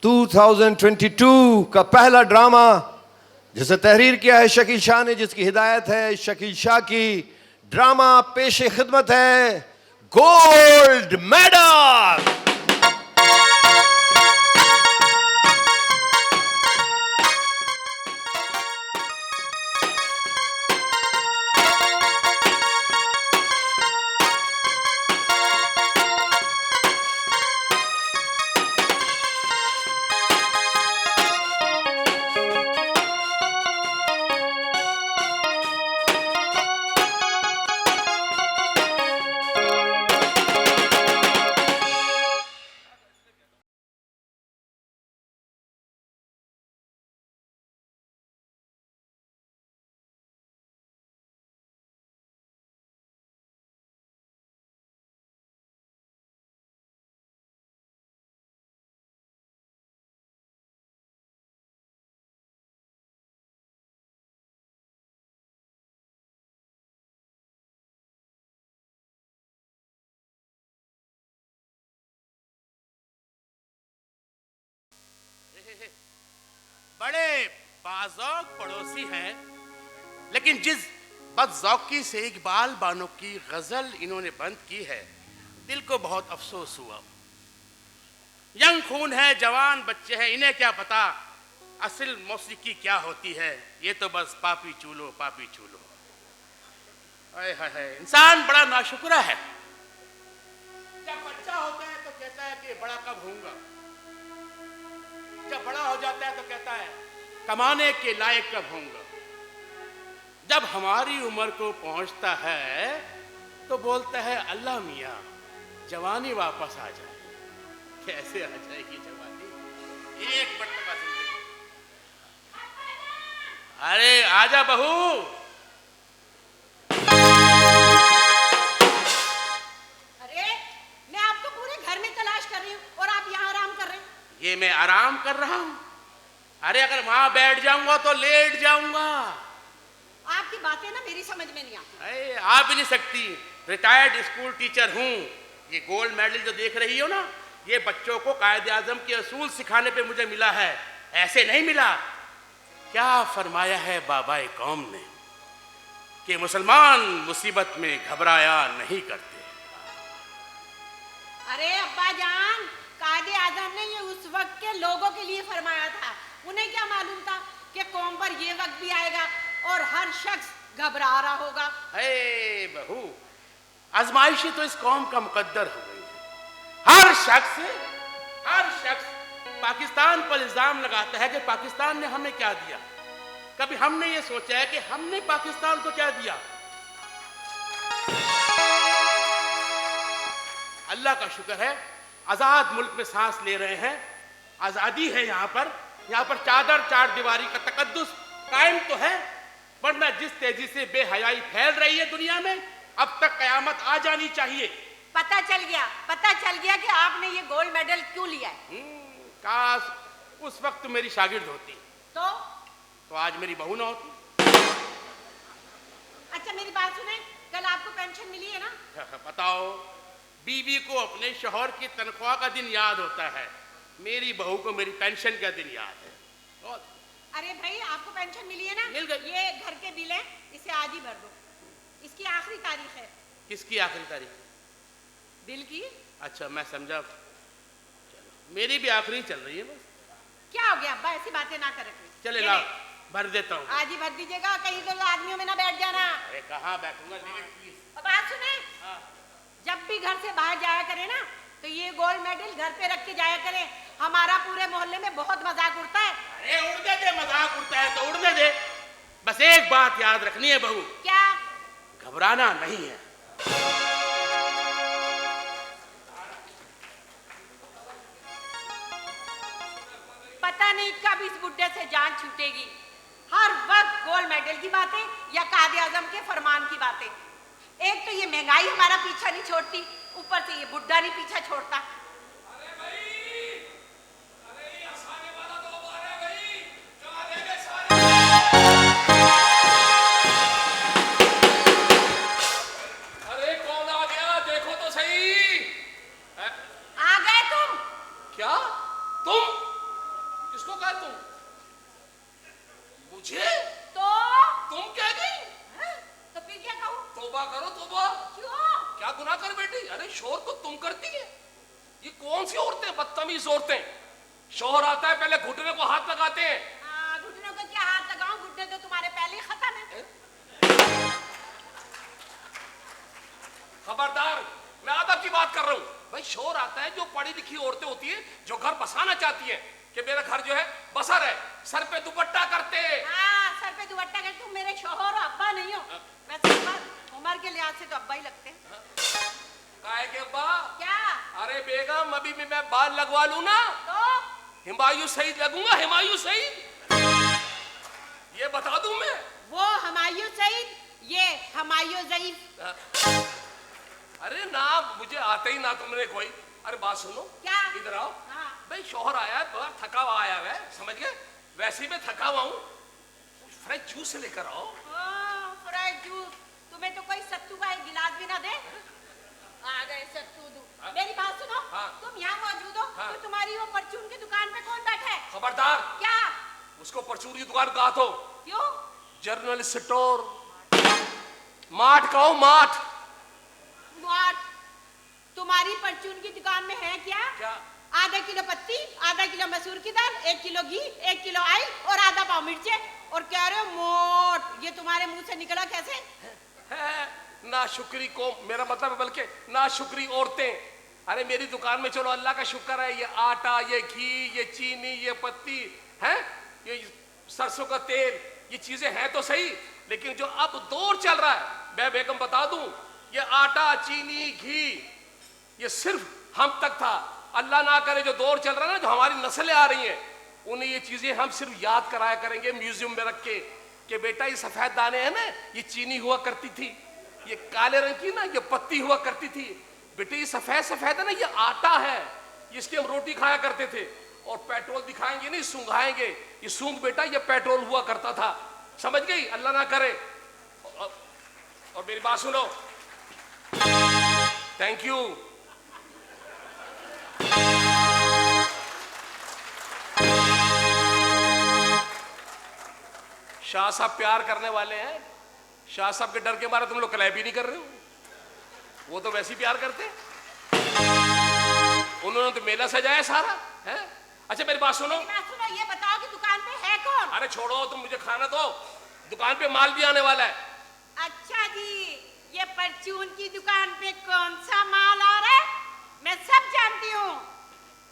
2022 का पहला ड्रामा जिसे तहरीर किया है शकील शाह ने, जिसकी हिदायत है शकील शाह की। ड्रामा पेशे खिदमत है गोल्ड मेडल। बड़े बाज़ौक पड़ोसी हैं, लेकिन जिस बदज़ौकी से इकबाल बानो की गजल इन्होंने बंद की है, दिल को बहुत अफसोस हुआ। यंग खून है, जवान बच्चे हैं, इन्हें क्या पता असल मौसीकी क्या होती है। ये तो बस पापी चूलो पापी चूलो। हाय इंसान बड़ा नाशुक्रा है। जब बच्चा होता है तो कहता है कि बड़ा कब होऊंगा, जब बड़ा हो जाता है तो कहता है कमाने के लायक कब होऊंगा, जब हमारी उम्र को पहुंचता है तो बोलता है अल्लाह मियाँ जवानी वापस आ जाए। कैसे आ जाएगी जवानी, एक मरतबा जिंदगी। अरे आजा बहू। अरे मैं आपको पूरे घर में तलाश कर रही हूँ और आप यहाँ आराम कर रहे हैं। ये मैं आराम कर रहा हूं? अरे अगर वहां बैठ जाऊंगा तो लेट जाऊंगा। आपकी बातें ना मेरी समझ में नहीं आती। अरे आ भी नहीं सकती, रिटायर्ड स्कूल टीचर हूं। ये गोल्ड मेडल जो देख रही हो ना, ये बच्चों को कायदे आजम के असूल सिखाने पे मुझे मिला है, ऐसे नहीं मिला। क्या फरमाया है बाबाए कौम ने कि मुसलमान मुसीबत में घबराया नहीं करते। अरे अब्बा जान, कायदे आजम ने ये उस वक्त के लोगों के लिए फरमाया था। उन्हें क्या मालूम था कि कौम पर ये वक्त भी आएगा और हर शख्स घबरा रहा होगा। हे बहू, आजमाइशी तो इस कौम का मुकद्दर हो गई है। हर शख्स पाकिस्तान पर इल्जाम लगाता है कि पाकिस्तान ने हमें क्या दिया। कभी हमने ये सोचा है कि हमने पाकिस्तान को क्या दिया? अल्लाह का शुक्र है, आजाद मुल्क में सांस ले रहे हैं, आजादी है। यहाँ पर चादर चार दीवारी का तकद्दुस कायम तो है, वरना जिस तेजी से बेहयाई फैल रही है दुनिया में, अब तक कयामत आ जानी चाहिए। पता चल गया कि आपने ये गोल्ड मेडल क्यों लिया है। काश उस वक्त मेरी शागिर्द होती तो आज मेरी बहू ना होती। अच्छा मेरी बात सुने, कल आपको पेंशन मिली है ना? बताओ, बीवी को अपने शौहर की तनख्वाह का दिन याद होता है, मेरी बहू को मेरी पेंशन का दिन याद है। बहुत। अरे भाई आपको पेंशन मिली है ना? मिल गई। ये घर के बिल है, इसे आज ही भर दो। इसकी आखिरी तारीख है। किसकी आखिरी तारीख? बिल की। अच्छा मैं समझा, चलो मेरी भी आखिरी चल रही है बस। क्या हो गया अब्बा, ऐसी बातें ना कर। चले ला भर देता हूँ। आज ही भर दीजिएगा, कहीं तो आदमियों में ना बैठ जाना। अरे कहाँ बैठूंगा, प्लीज। और बात सुने, हाँ। जब भी घर से बाहर जाया करे ना, तो ये गोल्ड मेडल घर पे रख के जाया करें। हमारा पूरे मोहल्ले में बहुत मजाक उड़ता है। अरे उड़ने दे, मजाक उड़ता है तो उड़ने दे। बस एक बात याद रखनी है बहू। क्या? घबराना नहीं है। पता नहीं कब इस बुड्ढे से जान छूटेगी। हर वक्त गोल्ड मेडल की बातें या कायदे आजम के फरमान की बातें। एक तो ये महंगाई हमारा पीछा नहीं छोड़ती, ऊपर से ये बुड्ढा नहीं पीछा छोड़ता। अरे कौन आ गया, देखो तो सही। आ गए तुम? क्या तुम? तौबा करो तौबा। क्यों? क्या गुनाह कर बेटी? अरे शोर तो तुम करती है। ये कौन सी औरतें, बदतमीज औरतें। शोहर आता है पहले घुटने को हाथ लगाते हैं। घुटनों को क्या हाथ लगाऊं? घुटने तो तुम्हारे पहले ही खत्म है। खबरदार, मैं आदब की बात कर रहा हूँ। भाई शोर आता है, जो पढ़ी लिखी औरतें होती है जो घर बसाना चाहती है कि मेरा घर जो है बसा रहे, सर पे दुपट्टा करते। सर पे दुपट्टा कर, तुम मेरे शोहर हो, अब्बा नहीं हो। वैसे उम्र के लिहाज से तो अब्बा ही लगते हैं। काहे के अब्बा? क्या? अरे बेगम, अभी भी मैं बाल लगवा लूं ना तो हुमायूं सईद लगूंगा, हुमायूं सईद। ये बता दूं मैं। वो हुमायूं सईद, ये हुमायूं ज़ईफ। अरे ना, मुझे आते ही ना तुमने कोई। अरे बात सुनो। क्या? इधर आओ। हाँ। भाई शोहर आया है, बड़ा थका हुआ आया है, समझ गए? वैसे ही मैं थका हुआ हूँ, फ्रेश जूस लेकर आओ। Fresh juice? तुम्हें तो कोई सत्तू का एक गिलास भी ना दे। आ गए सत्तू दूं। मेरी बात सुनो। हाँ। तुम यहाँ मौजूद हो, हाँ। तो तुम्हारी वो परचून की दुकान पे कौन बैठा है? खबरदार, क्या? उसको परचून की दुकान कहा तो क्यों? जनरल स्टोर, माठ कहो, माठ। व्हाट? तुम्हारी परचून की दुकान में है क्या? क्या? आधा किलो पत्ती, आधा किलो मसूर की दाल, 1 किलो घी, 1 किलो ऑयल और आधा पाव मिर्चें। और कह रहे हो मोट? ये तुम्हारे मुंह से निकला कैसे? है ना शुक्री को, मेरा मतलब है बल्कि ना शुक्री औरतें। अरे मेरी दुकान में चलो अल्लाह का शुक्र है, ये आटा, ये घी, ये चीनी, ये पत्ती है, ये सरसों का तेल, ये चीजें हैं तो सही, लेकिन जो अब दौर चल रहा है, मैं बेगम बता दूं, ये आटा, चीनी, घी, ये सिर्फ हम तक था। अल्लाह ना करे जो दौर चल रहा है ना, जो हमारी नस्लें आ रही हैं, उन्हें ये चीजें हम सिर्फ याद कराया करेंगे म्यूजियम में रख के कि बेटा ये सफेद दाने हैं ना, ये चीनी हुआ करती थी, ये काले रंग की ना ये पत्ती हुआ करती थी, बेटे ये सफेद सफेद है ना, ये आटा है, इसकी हम रोटी खाया करते थे। और पेट्रोल दिखाएंगे नहीं, सूंघाएंगे, ये सूंघ बेटा ये पेट्रोल हुआ करता था। समझ गई? अल्लाह ना करे। और मेरी बात सुनो। Thank you. शाह साहब प्यार करने वाले हैं। शाह साहब के डर के मारे तुम लोग क्लैप ही नहीं कर रहे हो, वो तो वैसे ही प्यार करते। उन्होंने तो मेला सजाया सारा है। अच्छा मेरी बात सुनो। ये बताओ कि दुकान पे है कौन? अरे छोड़ो, तुम मुझे खाना दो, दुकान पे माल भी आने वाला है। अच्छा जी, ये परचून की दुकान पे कौन सा माल आ रहा है? मैं सब जानती हूँ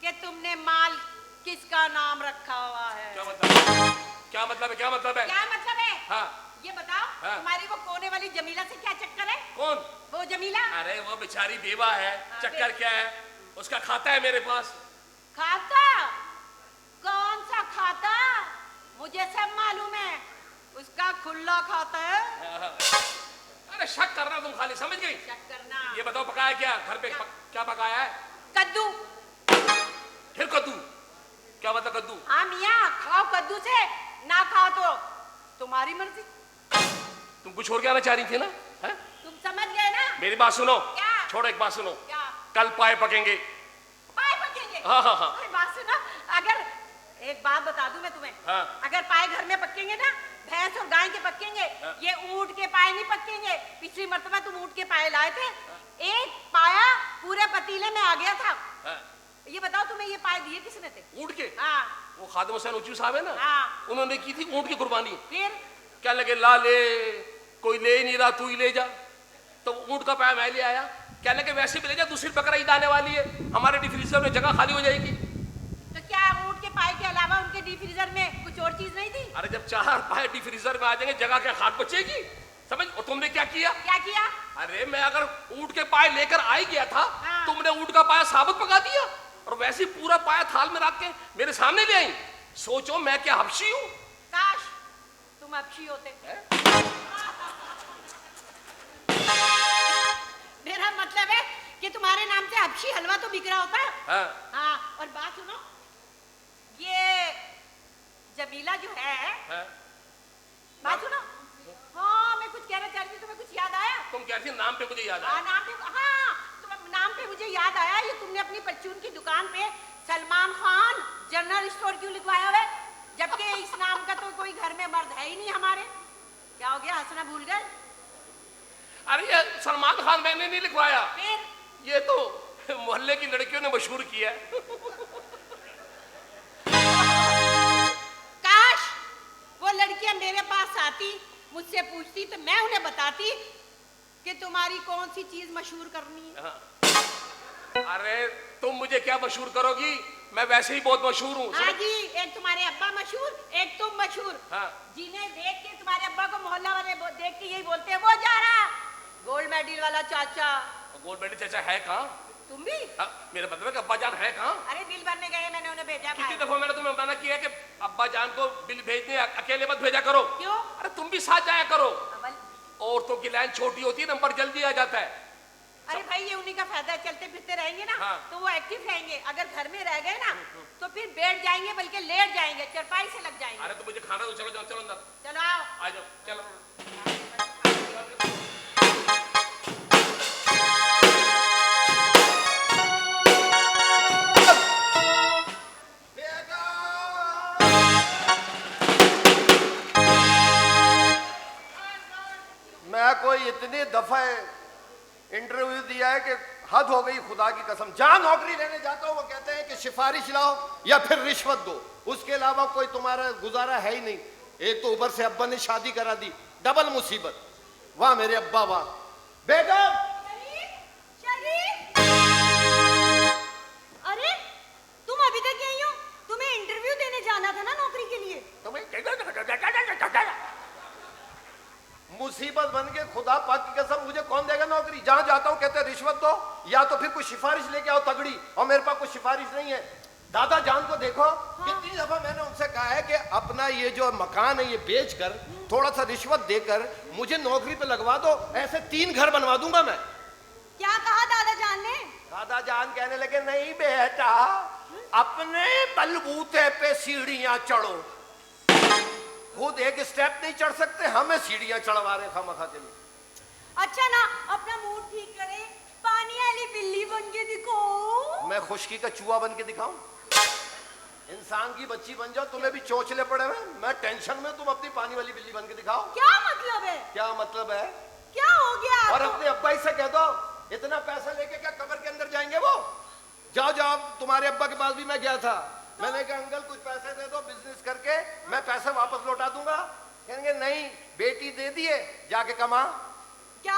कि तुमने माल किसका नाम रखा हुआ है। क्या मतलब है? क्या मतलब है? क्या मतलब है? क्या मतलब है? हाँ। ये बताओ, हाँ। तुम्हारी वो कोने वाली जमीला से क्या चक्कर है? कौन? वो जमीला। अरे वो बेचारी बेवा है, चक्कर फिर? क्या है, उसका खाता है मेरे पास। खाता? कौन सा खाता? मुझे सब मालूम है, उसका खुला खाता है। अरे शक करना तुम खाली, समझ गई? शक करना। ये बताओ पकाया क्या घर पे? क्या पकाया है? कद्दू। फिर कद्दू? क्या मतलब कद्दू? हाँ मियाँ, खाओ कद्दू से, ना खाओ तो तुम्हारी मर्जी। तुम कुछ और क्या चाह रही थी ना? है? तुम समझ गए ना? मेरी बात सुनो। क्या? छोड़ो, एक बात सुनो। क्या? कल पाए पकेंगे। पाए पकेंगे? हाँ हाँ हाँ। अरे बात सुनो, अगर एक बात बता दूं मैं तुम्हें। हाँ। अगर पाए घर में पकेंगे ना, भैंस और गाय के पकेंगे, हाँ। ये ऊंट के पाए नहीं पकेंगे। पिछली मर्तबा तुम ऊंट के पाए लाए थे, एक पाया पूरे पतीले में आ गया था। हाँ। ये बताओ तुम्हें ये पाए दिए किसने थे? ऊँट के? हाँ। वो खादिम हुसैन ऊँची साहब है ना, हाँ। उन्होंने की थी ऊँट की कुर्बानी। फिर क्या लगे ला ले, कोई ले ही नहीं रहा, तू ही ले जा। तो ऊँट का पाया मैं ले आया। क्या लगे वैसे भी ले जा, दूसरी बकरा ईद आने वाली है, हमारे डिफ्रीजर में जगह खाली हो जाएगी। तो क्या ऊंट के पाए के अलावा उनके डीप फ्रीजर में कुछ और चीज नहीं थी? अरे जब 4 पाए डिफ्रीजर में आ जाएंगे, जगह क्या खाट बचेगी? समझ? और तुमने क्या किया? क्या किया? अरे मैं अगर ऊँट के पाए लेकर आ ही गया था, हाँ। तुमने ऊँट का पाया साबुत पका दिया और वैसे ही पूरा पाया थाल में रख के मेरे सामने ले आई। सोचो मैं क्या हबशी हूँ? काश तुम हबशी होते। मेरा मतलब है कि तुम्हारे नाम से हबशी हलवा तो बिक रहा होता। हाँ। हाँ। और बात सुनो, ये जमीला जो है, हाँ। बात सुनो। हाँ, मैं कुछ कहना चाह रही थी, तुम्हें कुछ याद आया? तुम कहती हो नाम पे मुझे याद हाँ, आया। नाम पे। हाँ, नाम पे मुझे याद आया, ये तुमने अपनी परचून की दुकान पे सलमान खान जनरल स्टोर क्यों लिखवाया हुआ है? जबकि इस नाम का तो कोई घर में मर्द है ही नहीं हमारे। क्या हो गया, हंसना भूल गए? अरे ये सलमान खान मैंने नहीं लिखवाया, फिर ये तो मोहल्ले की लड़कियों ने मशहूर किया है। काश वो लड़कियां मेरे पास आती, मुझसे पूछती तो मैं उन्हें बताती कि तुम्हारी कौन सी चीज मशहूर करनी है। हाँ। अरे तुम मुझे क्या मशहूर करोगी, मैं वैसे ही बहुत मशहूर हूँ। हाँ जी, एक तुम्हारे अब्बा मशहूर, एक तुम मशहूर। हाँ। जिन्हें देख के तुम्हारे अब्बा को मोहल्ला वाले देख के यही बोलते हैं, वो जा रहा गोल्ड मेडल वाला चाचा। गोल्ड मेडल चाचा है कहाँ? तुम भी? मेरा मतलब है कि अब्बा जान है कहाँ? अरे बिल भरने गए, मैंने उन्हें भेजा। कितनी दफा मैंने तुम्हें मना किया कि अब्बा जान को बिल भेजने अकेले मत भेजा करो। क्यों? अरे तुम भी साथ जाया करो। अबल, औरतों की लाइन छोटी होती है, नंबर जल्दी आ जाता है। अरे भाई ये उन्हीं का फायदा है, चलते फिरते रहेंगे ना। हाँ। तो वो एक्टिव रहेंगे। अगर घर में रह गए ना तो फिर बैठ जाएंगे, बल्कि लेट जाएंगे, चरपाई से लग जाएंगे। अरे तो मुझे खाना तो, चलो जाओ, चलो अंदर चलो आओ। आ जाओ, चलो। मैं कोई इतनी दफे इंटरव्यू दिया है कि हद हो गई खुदा की कसम। जहां नौकरी लेने जाता हूं वो कहते हैं कि सिफारिश लाओ या फिर रिश्वत दो, उसके अलावा कोई तुम्हारा गुजारा है ही नहीं। एक तो ऊपर से अब्बा ने शादी करा दी, डबल मुसीबत। वाह मेरे अब्बा वाह। बेगम, अरे तुम अभी तक यही हो? तुम्हें इंटरव्यू देने जाना था ना नौकरी के लिए। मुसीबत बन के खुदा पाक की कसम, मुझे कौन देगा नौकरी? जहां जाता हूं कहते हैं रिश्वत दो या तो फिर कोई सिफारिश लेके आओ तगड़ी, और मेरे पास कोई सिफारिश नहीं है। दादा जान को देखो, कितनी दफा मैंने उनसे कहा है कि अपना ये जो मकान है ये बेचकर थोड़ा सा रिश्वत देकर मुझे नौकरी पे लगवा दो, ऐसे 3 घर बनवा दूंगा मैं। क्या कहा दादा जान ने? दादा जान कहने लगे नहीं बेटा, अपने बलबूते पे सीढ़ियां चढ़ो। खुद एक स्टेप नहीं चढ़ सकते, हमें सीढ़ियां चढ़वा रहे खामखा के लिए। अच्छा ना, अपना मूड ठीक करे, पानी वाली बिल्ली बन के दिखाओ। मैं खुशकी का चूहा बन के दिखाऊं? इंसान की बच्ची बन जाओ, तुम्हें भी चोचले पड़े हुए, मैं टेंशन में, तुम अपनी पानी वाली बिल्ली बन के दिखाओ। क्या मतलब है? क्या मतलब है? क्या हो गया? और अपने अब्बा ही से कह दो, इतना पैसा लेके क्या कब्र के अंदर जाएंगे वो? जाओ जाओ, तुम्हारे अब्बा के पास भी मैं गया था, मैंने कहा अंकल कुछ पैसे दे दो, बिजनेस करके मैं पैसे वापस लौटा दूंगा। कहेंगे नहीं, बेटी दे दिए, जाके कमा। क्या?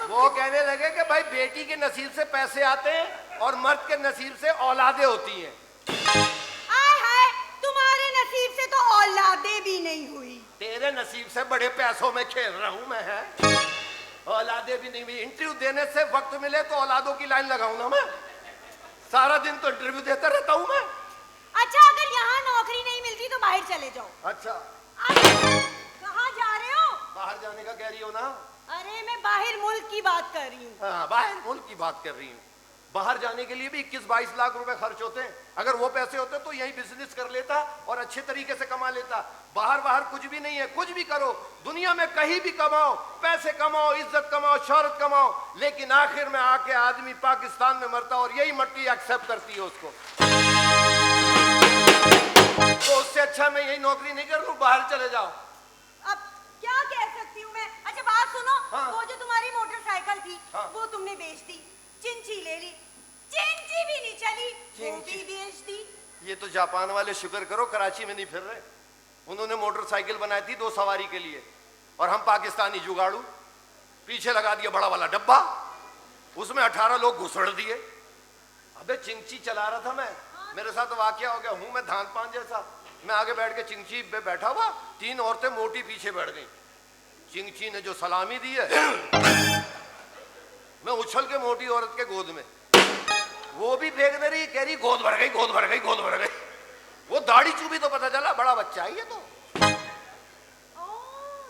वो कहने लगे कि भाई बेटी के नसीब से पैसे आते हैं और मर्द के नसीब से औलादे होती हैं। आय हाय, तुम्हारे नसीब से तो औलादे भी नहीं हुई। तेरे नसीब से बड़े पैसों में खेल रहा हूं मैं, है औलादे भी नहीं हुई। इंटरव्यू देने से वक्त मिले तो औलादों की लाइन लगाऊं ना मैं, सारा दिन तो इंटरव्यू देता रहता हूं मैं। अच्छा, अगर यहाँ नौकरी नहीं मिलती तो बाहर चले जाओ। अच्छा, कहाँ जा रहे हो? बाहर जाने का कह रही हो ना? अरे मैं बाहर मुल्क की बात कर रही हूँ। हाँ, बाहर मुल्क की बात कर रही हूँ। बाहर जाने के लिए भी 21-22 लाख रुपए खर्च होते हैं। अगर वो पैसे होते तो यही बिजनेस कर लेता और अच्छे तरीके से कमा लेता। बाहर कुछ भी नहीं है, कुछ भी करो दुनिया में, कहीं भी कमाओ, पैसे कमाओ, इज्जत कमाओ, शोहरत कमाओ, लेकिन आखिर में आके आदमी पाकिस्तान में मरता और यही मट्टी एक्सेप्ट करती है उसको। तो उससे अच्छा मैं यही नौकरी नहीं कर लूं, बाहर चले जाओ। अब क्या कह सकती हूँ मैं? अच्छा बात सुनो। हाँ। वो जो तुम्हारी मोटरसाइकिल थी, हाँ। वो तुमने बेच दी, चिंची ले ली, चिंची भी नहीं चली, वो भी चिंची। बेच दी। ये तो जापान वाले शुक्र करो कराची में नहीं फिर रहे। उन्होंने मोटरसाइकिल बनाई थी 2 सवारी के लिए, और हम पाकिस्तानी जुगाड़ू पीछे लगा दिया बड़ा वाला डब्बा, उसमें 18 लोग घुसड़ दिए। अबे चिंची चला रहा था मैं, मेरे साथ वाकया हो गया, हूं मैं धान पान जैसा। मैं आगे बैठ के चिंची पे बैठा हुआ, 3 औरतें मोटी पीछे बैठ गई। चिंची ने जो सलामी दी है, मैं उछल के मोटी औरत के गोद में, वो भी फेंक दे रही, कह रही गोद भर गई, गोद भर गई, गोद भर गई। वो दाढ़ी चुभी तो पता चला बड़ा बच्चा है ये तो।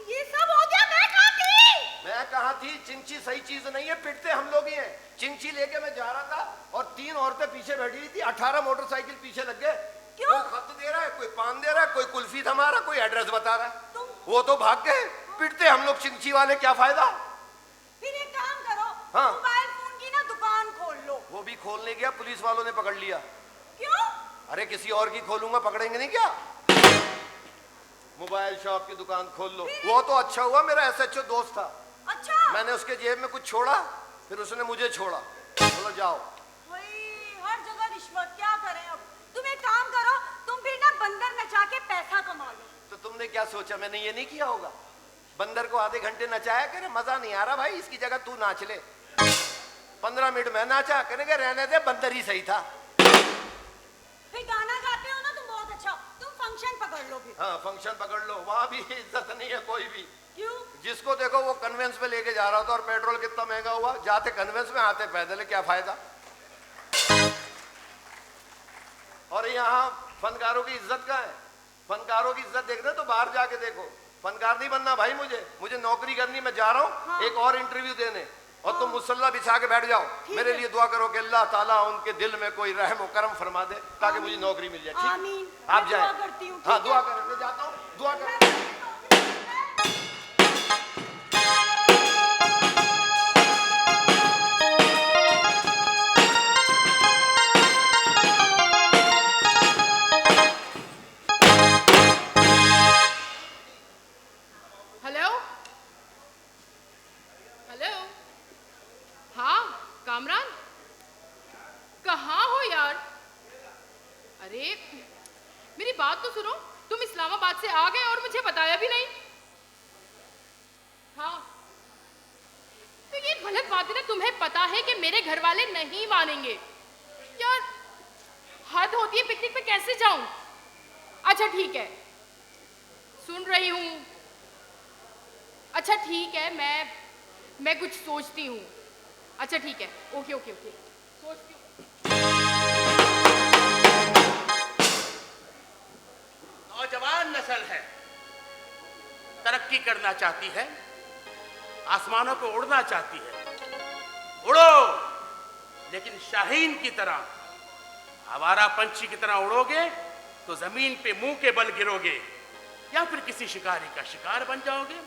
ये सब हो गया। मैं कहाँ थी? मैं कहा थी, चिंची सही चीज नहीं है, पिटते हम लोग ही हैं। चिंची लेके मैं जा रहा था और 3 औरतें पीछे बैठी हुई थी, 18 मोटरसाइकिल पीछे लग गए। क्यों? कोई खत दे रहा है, कोई पान दे रहा है, कोई कुल्फी थमा रहा है, कोई एड्रेस बता रहा है। वो तो भाग गए, पिटते हम लोग चिंची वाले, क्या फायदा। फिर एक काम करो, हाँ। मोबाइल फोन की ना दुकान खोल लो। वो भी खोलने गया, पुलिस वालों ने पकड़ लिया। क्यों? अरे किसी और की खोलूंगा, पकड़ेंगे नहीं क्या? मोबाइल शॉप की दुकान खोल लो। वो तो अच्छा हुआ मेरा एसएचओ दोस्त था, अच्छा मैंने उसके जेब में कुछ छोड़ा, फिर उसने मुझे छोड़ा, बोला जाओ। भाई हर जगह रिश्वत, क्या करें अब। तुम एक काम करो, तुम भी ना बंदर नचा के पैसा कमा लो। तो तुमने क्या सोचा मैंने ये नहीं किया होगा? बंदर को आधे घंटे नचाया, करे मजा नहीं आ रहा भाई, इसकी जगह तू नाच ले। 15 मिनट में नाचा, कहने रहने दे, बंदर ही सही था। फिर गाना गाते हो ना तुम, बहुत अच्छा। तुम फंक्शन पकड़ लो फिर। हाँ फंक्शन पकड़ लो, वहां भी इज्जत नहीं है कोई भी। क्यों? जिसको देखो वो कन्वेंस पे लेके जा रहा था, और पेट्रोल कितना महंगा हुआ, जाते कन्वेंस में आते पैदल, क्या फायदा। और यहाँ फनकारों की इज्जत कहाँ है? फनकारों की इज्जत देखना तो बाहर जाके देखो। फनकार नहीं बनना भाई, मुझे नौकरी करनी, मैं जा रहा हूँ हाँ। एक और इंटरव्यू देने, और तुम मुसल्ला बिछा के बैठ जाओ, मेरे लिए दुआ करो कि अल्लाह ताला उनके दिल में कोई रहम व करम फरमा दे, ताकि मुझे नौकरी मिल जाए। ठीक, आमीन। आप मैं जाए। दुआ करती हूँ, हाँ ठीक दुआ है? करें, मैं जाता हूँ, दुआ करें। हेलो हेलो, हाँ कामरान, कहाँ हो यार? अरे मेरी बात तो सुनो, तुम इस्लामाबाद से आ गए और मुझे बताया भी नहीं। हाँ तो ये गलत बात है ना, तुम्हें पता है कि मेरे घर वाले नहीं मानेंगे यार, हद होती है, पिकनिक पे कैसे जाऊं? अच्छा ठीक है, सुन रही हूँ। अच्छा ठीक है, मैं कुछ सोचती हूँ। अच्छा ठीक है, ओके ओके ओके, सोचती हूँ। नौजवान नस्ल है, तरक्की करना चाहती है, आसमानों को उड़ना चाहती है। उड़ो, लेकिन शाहीन की तरह, आवारा पंछी की तरह उड़ोगे तो जमीन पे मुंह के बल गिरोगे, या फिर किसी शिकारी का शिकार बन जाओगे।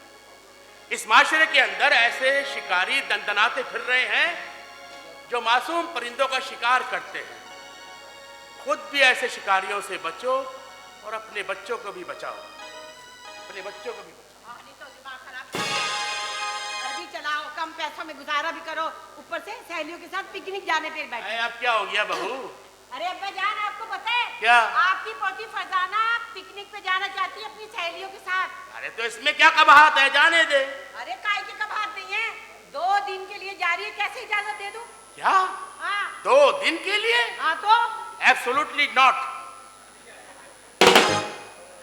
इस माशरे के अंदर ऐसे शिकारी दंदनाते फिर रहे हैं जो मासूम परिंदों का शिकार करते हैं। खुद भी ऐसे शिकारियों से बचो और अपने बच्चों को भी बचाओ, अपने बच्चों को भी बचाओ। हाँ, नहीं तो दिमाग खराब कर। घर भी चलाओ, कम पैसों में गुजारा भी करो, ऊपर से सहेलियों के साथ पिकनिक जाने पे बैठे। अरे अब क्या हो गया बहू? अरे अब्बा जान, आपको पता है क्या? आपकी पोती फरजाना पिकनिक पे जाना चाहती है अपनी सहेलियों के साथ। अरे तो इसमें क्या कबाहत है, जाने दे। अरे काय की कबाहत नहीं है, 2 दिन के लिए जा रही है, कैसे इजाजत दे दूं? क्या? हाँ 2 दिन के लिए? हाँ तो एब्सोल्युटली नॉट,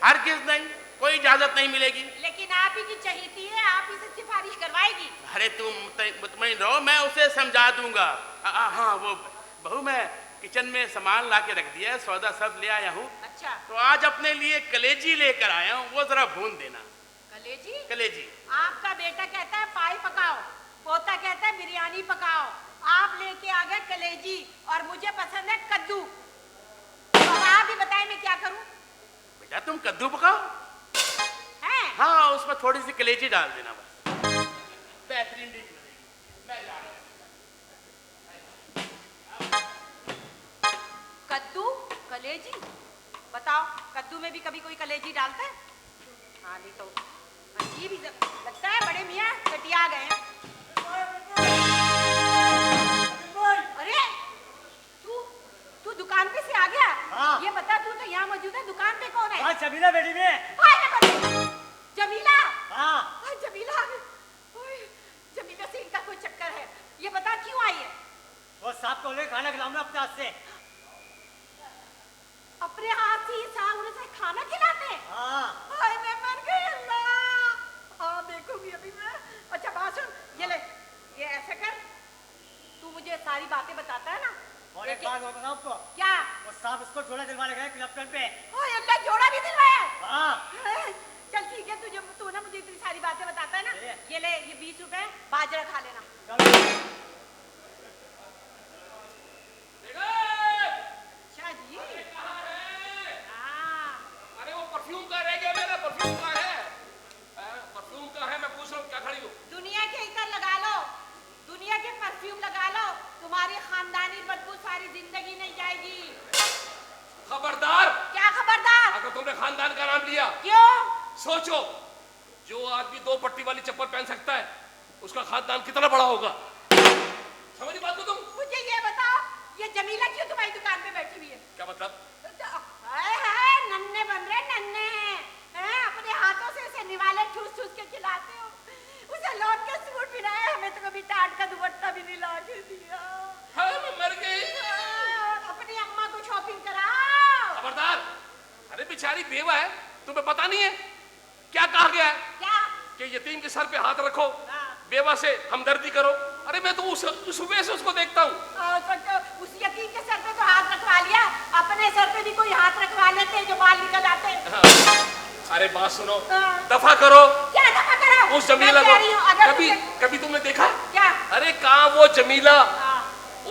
हरगिज नहीं, कोई इजाजत नहीं मिलेगी। लेकिन आप ही की चहेती है, आप ही से सिफारिश करवाएगी। अरे तुम मुतमईन रहो, मैं उसे समझा दूंगा। हाँ वो बहू, मैं किचन में सामान ला के रख दिया है, सौदा सब ले आया हूँ। अच्छा, तो आज अपने लिए कलेजी लेकर आया हूँ, वो जरा भून देना। कलेजी? कलेजी। आपका बेटा कहता है पाई पकाओ, पोता कहता है बिरयानी पकाओ, आप लेके आ गए कलेजी, और मुझे पसंद है कद्दू। तो आप ही बताएं मैं क्या करूं? बेटा तुम कद्दू पकाओ, हैं? हाँ उसमें थोड़ी सी कलेजी डाल देना बस, बेहतरीन डिश बनेगी। मैं जा रहा हूँ। कद्दू कलेजी? बताओ, कद्दू में भी कभी कोई कलेजी डालता है? हाँ नहीं तो अजीब ही लगता है, बड़े मियाँ कटिया गए हैं। अरे तू दुकान पे से आ गया? हाँ। ये बता, तू तो यहाँ मौजूद है, दुकान पे कौन है? हाँ जमीला बेटी में। हाय नमस्ते। जमीला? हाँ हाय जमीला, ओए, जमीला से इनका कोई चक्कर है। ये बता क्यों आई है? वो साहब को ले खाना खिलाऊंगा अपने हाथ से। अपने हाथ से सामने से खाना खिलाते हैं? हाँ हाय मैं मर गई अल्लाह। हाँ देखूंगी अभी मैं। अच्छा बात सुन, ये ले, ये ऐसा कर, तू मुझे सारी बातें बताता है ना? और एक बात और बताऊं आपको, क्या? वो साहब उसको जोड़ा दिलवाने गए क्लब पे। हाय अल्लाह, जोड़ा भी दिलवाया? हाँ चल ठीक है, तू ना मुझे इतनी सारी बातें बताता है ना, ये। ये ले, ये 20 रुपए बाजरा खा लेना। चलो। अच्छा जी, हाँ अरे वो परफ्यूम का रह गया मेरा, परफ्यूम का है, परफ्यूम का है, मैं पूछ रहा हूँ क्या खड़ी हो? दुनिया के इतर लगा लो, दुनिया के परफ्यूम लगा लो, तुम्हारी खानदानी बदबू सारी जिंदगी नहीं जाएगी। खबरदार, क्या खबरदार? अगर तुमने खानदान का नाम लिया, क्यों? सोचो, जो आदमी 2 पट्टी वाली चप्पल पहन सकता है उसका खानदान कितना बड़ा होगा। समझी बात को तुम? मुझे ये बताओ, ये जमीला क्यों तुम्हारी दुकान पे बैठी हुई है? क्या मतलब? हाय हाय, नन्हे बन रहे नन्हे हैं, अपने हाथों से इसे निवाले ठूस ठूस के खिलाते हो। उसे लौट के सूट भी रहा है, हमें तो कभी टाट का दुपट्टा भी नहीं ला के दिया। हाँ, मैं मर गई। अपनी अम्मा को शॉपिंग कराओ। खबरदार। अरे बेचारी बेवा है, तुम्हें पता नहीं है क्या कहा गया है? क्या? कि यतीम के सर पे हाथ रखो, हाँ। बेवा से हमदर्दी करो। अरे मैं तो उस वे से उसको देखता हूँ। तो उस यतीम के सर पे तो हाथ रखवा लिया, अपने सर पे भी कोई हाथ रखवा लेते जो बाल निकल आते। हाँ। अरे बात सुनो, हाँ। दफा करो। क्या दफा करो? उस जमीला मैं को कह रही हूँ, अगर कभी तुझे- कभी तुमने देखा? क्या? अरे कहाँ वो जमीला हाँ।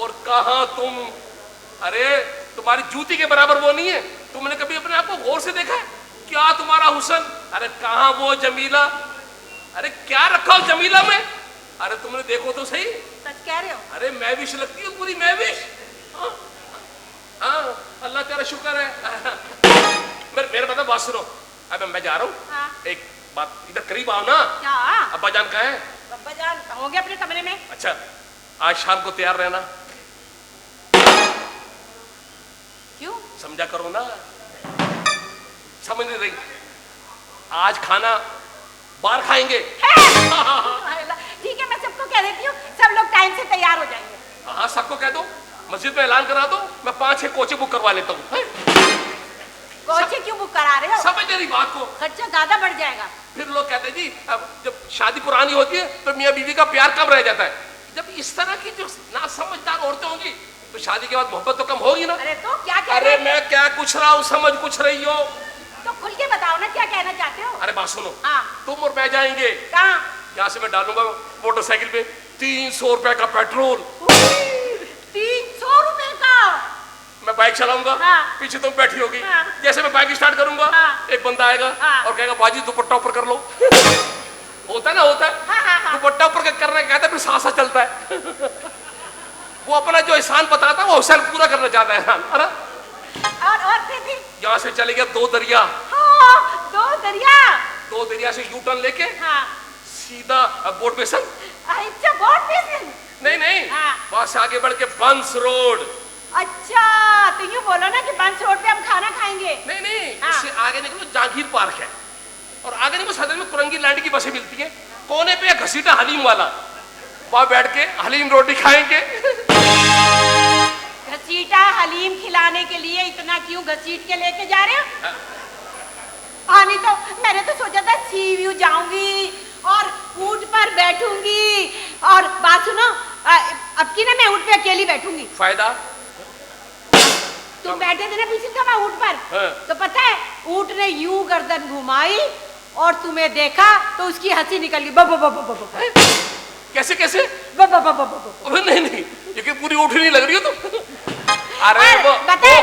और कहाँ तुम? अरे तुम्हारी जूती के बराबर वो नहीं है। तुमने कभी अपने आप को गौर से देखा है? क्या तुम्हारा हुस्न? अरे कहाँ वो जमीला? अरे क्या रखा हो जमीला में? अरे तुमने देखो तो सही। सच कह रहे हो? अरे मैविश लगती है पूरी, मैविश। हाँ, हाँ, अल्लाह तेरा शुक्र है। मेरे मतलब बात सुनो, अब मैं जा रहा हूँ। हाँ। एक बात, इधर करीब आओ ना। क्या? अब्बा जान कहाँ है? अब्बा जान होंगे अपने कमरे में। अच्छा, आज शाम को तैयार रहना। क्यों? समझा करो ना। समझ नहीं रही? आज खाना बाहर खाएंगे। ठीक है, मैं सबको कह देती हूँ, सब लोग टाइम से तैयार हो जाएंगे। हाँ, सबको कह दो, मस्जिद में ऐलान करा दो, मैं 5-6 कोचे बुक करवा लेता हूँ। कोचे क्यों बुक करा रहे हो? समझ रही बात को? खर्चा ज्यादा बढ़ जाएगा। फिर लोग कहते हैं जी, अब जब शादी पुरानी होती है तो मियाँ बीवी का प्यार कम रह जाता है। जब इस तरह की जो ना समझदार औरतें होंगी तो शादी के बाद मोहब्बत तो कम होगी ना। अरे तो क्या कह अरे रहे हो? मैं क्या कुछ रहा हूँ, समझ कुछ रही हो? तो खुल के बताओ ना, क्या कहना चाहते हो? अरे बात सुनो, हाँ। तुम और मैं जाएंगे। कहाँ? यहाँ से मैं डालूंगा मोटरसाइकिल पे 300 रुपए का पेट्रोल। 300 रुपए का? मैं बाइक चलाऊंगा, हाँ। पीछे तुम बैठी होगी। हाँ। जैसे मैं बाइक स्टार्ट करूंगा, हाँ। एक बंदा आएगा हाँ। और कहेगा बाजी दुपट्टा ऊपर कर लो। होता है ना, होता है। हाँ, हाँ, हाँ। दुपट्टा ऊपर करने कहता है, फिर सांस चलता है। वो अपना जो एहसान बताता है वो एहसान पूरा करना चाहता है। अरे और फिर यहाँ से चले गया 2 दरिया। हाँ, 2 दरिया। 2 दरिया से यू टर्न लेके हाँ। सीधा बोट बेसन। अच्छा, बहुत बेसन। नहीं, हाँ। वहां से आगे बढ़ के बंस रोड। अच्छा, तो यूँ बोलो ना कि बंस रोड पे हम खाना खाएंगे। नहीं, हाँ। इससे आगे निकलो जहांगीर पार्क है, और आगे निकलो सदर में कुरंगी लैंड की बसें मिलती है। कोने पे घसीटा हलीम वाला, वहां बैठ के हलीम रोटी खाएंगे। घसीटा हलीम खिलाने के लिए इतना क्यों घसीट के लेके जा रहे हो? हाँ, नहीं तो मैंने तो सोचा था सी व्यू जाऊंगी और ऊंट पर बैठूंगी। और बात सुनो, अब की ना मैं ऊंट पे अकेली बैठूंगी। फायदा? तुम बैठे थे ना पीछे से मैं ऊंट पर, हाँ। तो पता है ऊंट ने यूं गर्दन घुमाई और तुम्हें देखा तो उसकी हंसी निकल गई। बब बब बब बब। कैसे कैसे? बब बब बब बब। अबे नहीं, ये कि पूरी उठ नहीं लग रही हो तुम। अरे वो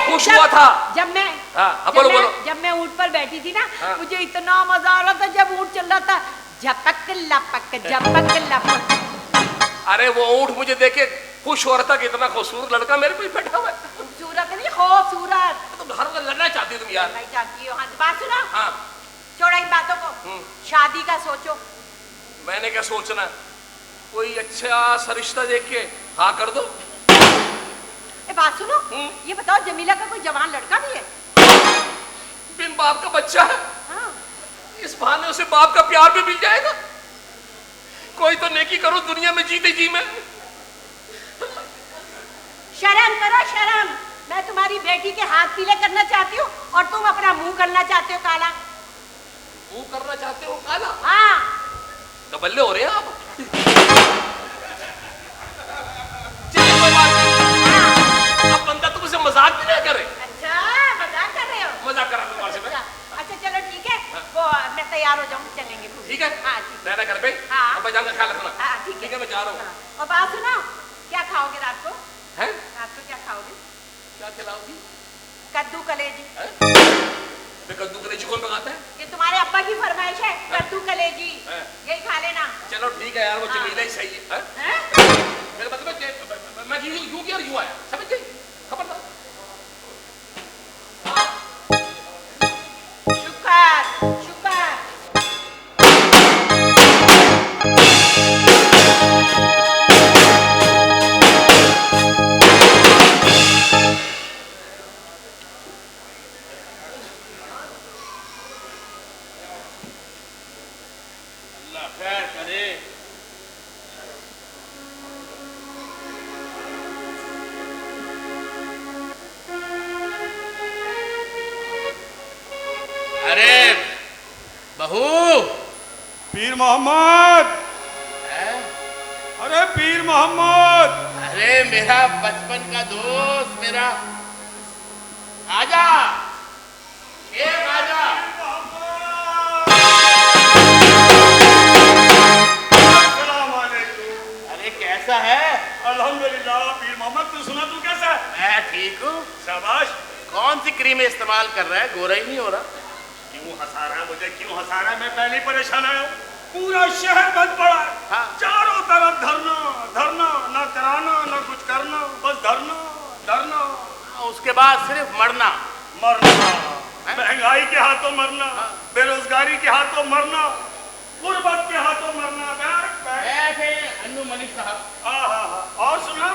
खुश हुआ था जब मैं हाँ, बोलो बोलो। जब मैं ऊंट पर बैठी थी ना, हाँ। मुझे इतना मजा आ रहा था जब ऊंट चल रहा था, झपक लपक झपक लपक। अरे वो ऊँट मुझे देखे खुश हो रहा था कि इतना खूबसूरत लड़का मेरे पे बैठा हुआ है। खूबसूरत नहीं, खूबसूरत। तुम हर वक्त लड़ना चाहती हो तुम यार। नहीं चाहती हो? हाँ, बात सुनो, हाँ, छोड़ो इन बातों को, शादी का सोचो। मैंने क्या सोचना? कोई अच्छा सा रिश्ता देख के हाँ कर दो। ए, बात सुनो, ये बताओ जमीला का कोई जवान लड़का भी है? बिन बाप का बच्चा है। हाँ। इस बहाने उसे बाप का प्यार भी मिल जाएगा। कोई तो नेकी करो दुनिया में जीते जी में। शर्म करो, शर्म। मैं तुम्हारी बेटी के हाथ पीले करना चाहती हूँ और तुम अपना मुंह करना चाहते हो काला। मुंह करना चाहते हो काला? हाँ। दबल्ले हो रहे हैं आप। चलिए कोई बात नहीं। अब बंदा तुमसे मजाक भी ना करे। अच्छा, मजाक कर रहे हो? मजाक करा तुम्हारे से मैं। अच्छा चलो ठीक है, वो मैं तैयार हो जाऊँ, चलेंगे। ठीक है? हाँ, ठीक है। रहना घर पे। हाँ। अब जान का ख्याल रखना। हाँ, ठीक है। मैं जा रहा हूँ। हाँ। और बात सुनो, क्या खाओगे रात को? हैं? रात को क्या खाओगे? क्या खिलाओगी? कद्दू कलेजी। कद्दू कलेजी कौन पकाता है? ये तुम्हारे अब्बा की फरमाइश है, कद्दू कलेजी। हाँ। यही खा लेना। चलो ठीक है यार, वो हाँ। जमीला ही सही है। हैं? मेरा मतलब है कि मैं यूं किया और यूं आया, समझ गई? खबरदार। शुक्र, शुक्र, खैर करे। अरे बहू, पीर मोहम्मद, हैं? अरे पीर मोहम्मद, अरे मेरा बचपन का दोस्त, मेरा आजा, एक आजा। अस्सलाम वालेकुम। अरे कैसा है? अल्हम्दुलिल्लाह। पीर मोहम्मद, तू सुना, तू कैसा है? मैं ठीक हूँ। शाबाश। कौन सी क्रीम इस्तेमाल कर रहा है? गोरा ही नहीं हो रहा। क्यों हंसा रहा है मुझे, क्यों हंसा रहा है? मैं पहले ही परेशान आया हूँ। पूरा शहर बंद पड़ा है। हाँ। चारों तरफ धरना धरना, ना कराना ना कुछ करना, बस धरना धरना। उसके बाद सिर्फ मरना। मरना, महंगाई के हाथों मरना, बेरोजगारी के हाथों मरना, गुर्बत के हाथों मरना। बैठ बैठ। अन्नू मलिक साहब। और सुना,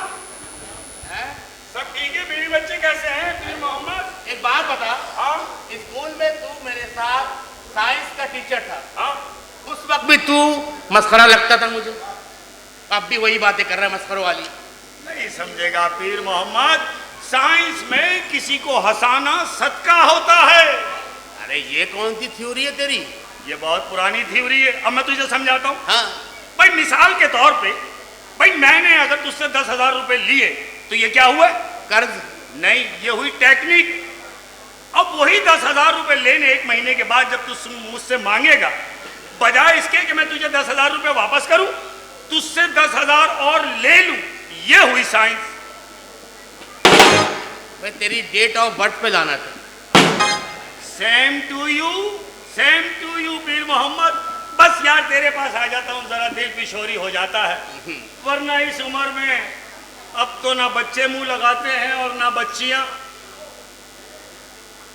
हैं? सब ठीक है? बीवी बच्चे कैसे हैं पीर मोहम्मद? एक बात बता, हाँ स्कूल में तू मेरे साथ साइंस का टीचर था, हाँ। उस वक्त भी तू मस्खरा लगता था मुझे। अब भी वही बातें कर रहा है मस्खरों वाली। नहीं समझेगा पीर मोहम्मद, साइंस में किसी को हंसाना सदका होता है। अरे ये कौन सी थ्योरी है तेरी? ये बहुत पुरानी थ्योरी है। अब मैं तुझे समझाता हूँ। हाँ। भाई मिसाल के तौर पे, भाई मैंने अगर तुझसे 10,000 रुपए लिए तो ये क्या हुआ? कर्ज। नहीं, ये हुई टेक्निक। अब वही 10,000 रुपए लेने एक महीने के बाद जब तू मुझसे मांगेगा, बजाय इसके कि मैं तुझे 10,000 रुपए वापस करूं, तुझसे 10,000 और ले लूं, ये हुई साइंस। मैं तेरी डेट ऑफ बर्थ पे लाना था। Same to you, same to you Pir Mohammad. बस यार तेरे पास आ जाता हूँ, जरा दिल पिशोरी हो जाता है। वरना इस उम्र में अब तो ना बच्चे मुंह लगाते हैं और ना बच्चियां।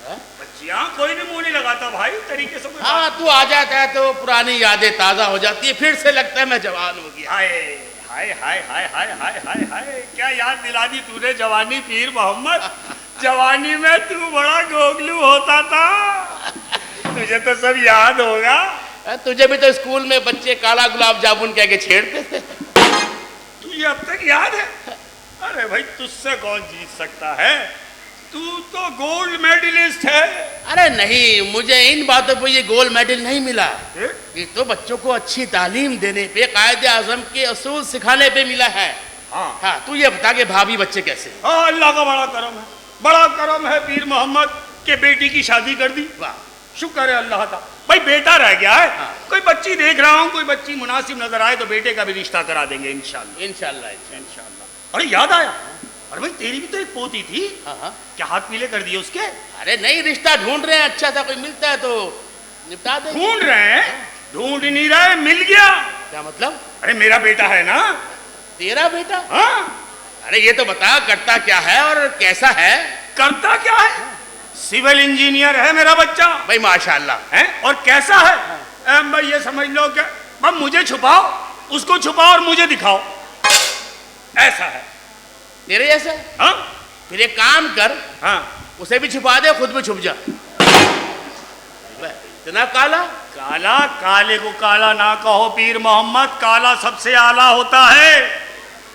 बच्चियां कोई भी मुंह नहीं लगाता भाई, तरीके से कोई हाँ, तू आ जाता है तो पुरानी यादें ताजा हो जाती है, फिर से लगता है मैं जवान हो गया। हाय हाय हाय हाय हाय हाय हाय हाय, क्या याद दिला दी तूने जवानी पीर मोहम्मद। जवानी में तू बड़ा गोगलू होता था, तुझे तो सब याद होगा। तुझे भी तो स्कूल में बच्चे काला गुलाब जामुन कह के छेड़ते थे। तुझे अब तक याद है? अरे भाई तुझसे कौन जीत सकता है, तू तो गोल्ड मेडलिस्ट है। अरे नहीं, मुझे इन बातों पर ये गोल्ड मेडल नहीं मिला। ए? ये तो बच्चों को अच्छी तालीम देने पे, कायदे आजम के असूल सिखाने पे मिला है। हाँ, तू ये बता के भाभी बच्चे कैसे? हाँ, अल्लाह का बड़ा करम है, बड़ा करम है पीर मोहम्मद के बेटी की शादी कर दी। वाह, शुक्र है अल्लाह का। भाई बेटा रह गया है। हाँ। कोई बच्ची देख रहा हूँ, कोई बच्ची मुनासिब नजर आए तो बेटे का भी रिश्ता करा देंगे इंशाल्लाह। इंशाल्लाह। इंशाल्लाह। अरे याद आया, अरे भाई तेरी भी तो एक पोती थी, हाँ। क्या हाथ पीले कर दिए उसके? अरे नहीं, रिश्ता ढूंढ रहे हैं, अच्छा सा कोई मिलता है तो निपटा दे। ढूंढ रहे हैं? ढूंढ नहीं रहे, मिल गया। क्या मतलब? अरे मेरा बेटा है ना। तेरा बेटा? हाँ, अरे ये तो बता, करता क्या है और कैसा है? करता क्या है? सिविल इंजीनियर है मेरा बच्चा। भाई माशाल्लाह। है? और कैसा है? भाई ये समझ लो कि भाई मुझे छुपाओ, उसको छुपाओ और मुझे दिखाओ, ऐसा है। तेरे जैसा? हाँ फिर एक काम कर, हाँ, उसे भी छुपा दे, खुद भी छुप जा। इतना काला? काला? काले को काला ना कहो पीर मोहम्मद, काला सबसे आला होता है।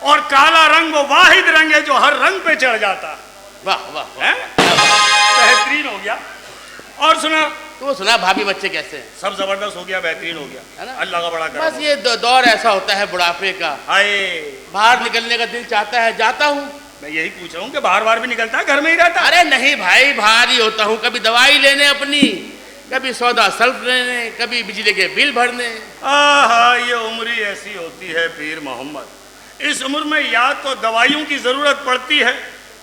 और काला रंग वो वाहिद रंग है जो हर रंग पे चढ़ जाता है। वाह वाह वाह। हैं? बेहतरीन हो गया। और सुना, तो सुना भाभी बच्चे कैसे हैं? सब जबरदस्त हो गया, बेहतरीन हो है गया, ना? अल्लाह का बड़ा बस करम। ये दौर ऐसा होता है बुढ़ापे का, हाय, बाहर निकलने का दिल चाहता है, जाता हूँ। मैं यही पूछ रहा हूँ कि बाहर बाहर भी निकलता है, घर में ही रहता है? अरे नहीं भाई, बाहर ही होता हूँ, कभी दवाई लेने अपनी, कभी सौदा सल्फ लेने, कभी बिजली के बिल भरने। आहा, ये उम्र ही ऐसी होती है पीर मोहम्मद। इस उम्र में या तो दवाइयों की जरूरत पड़ती है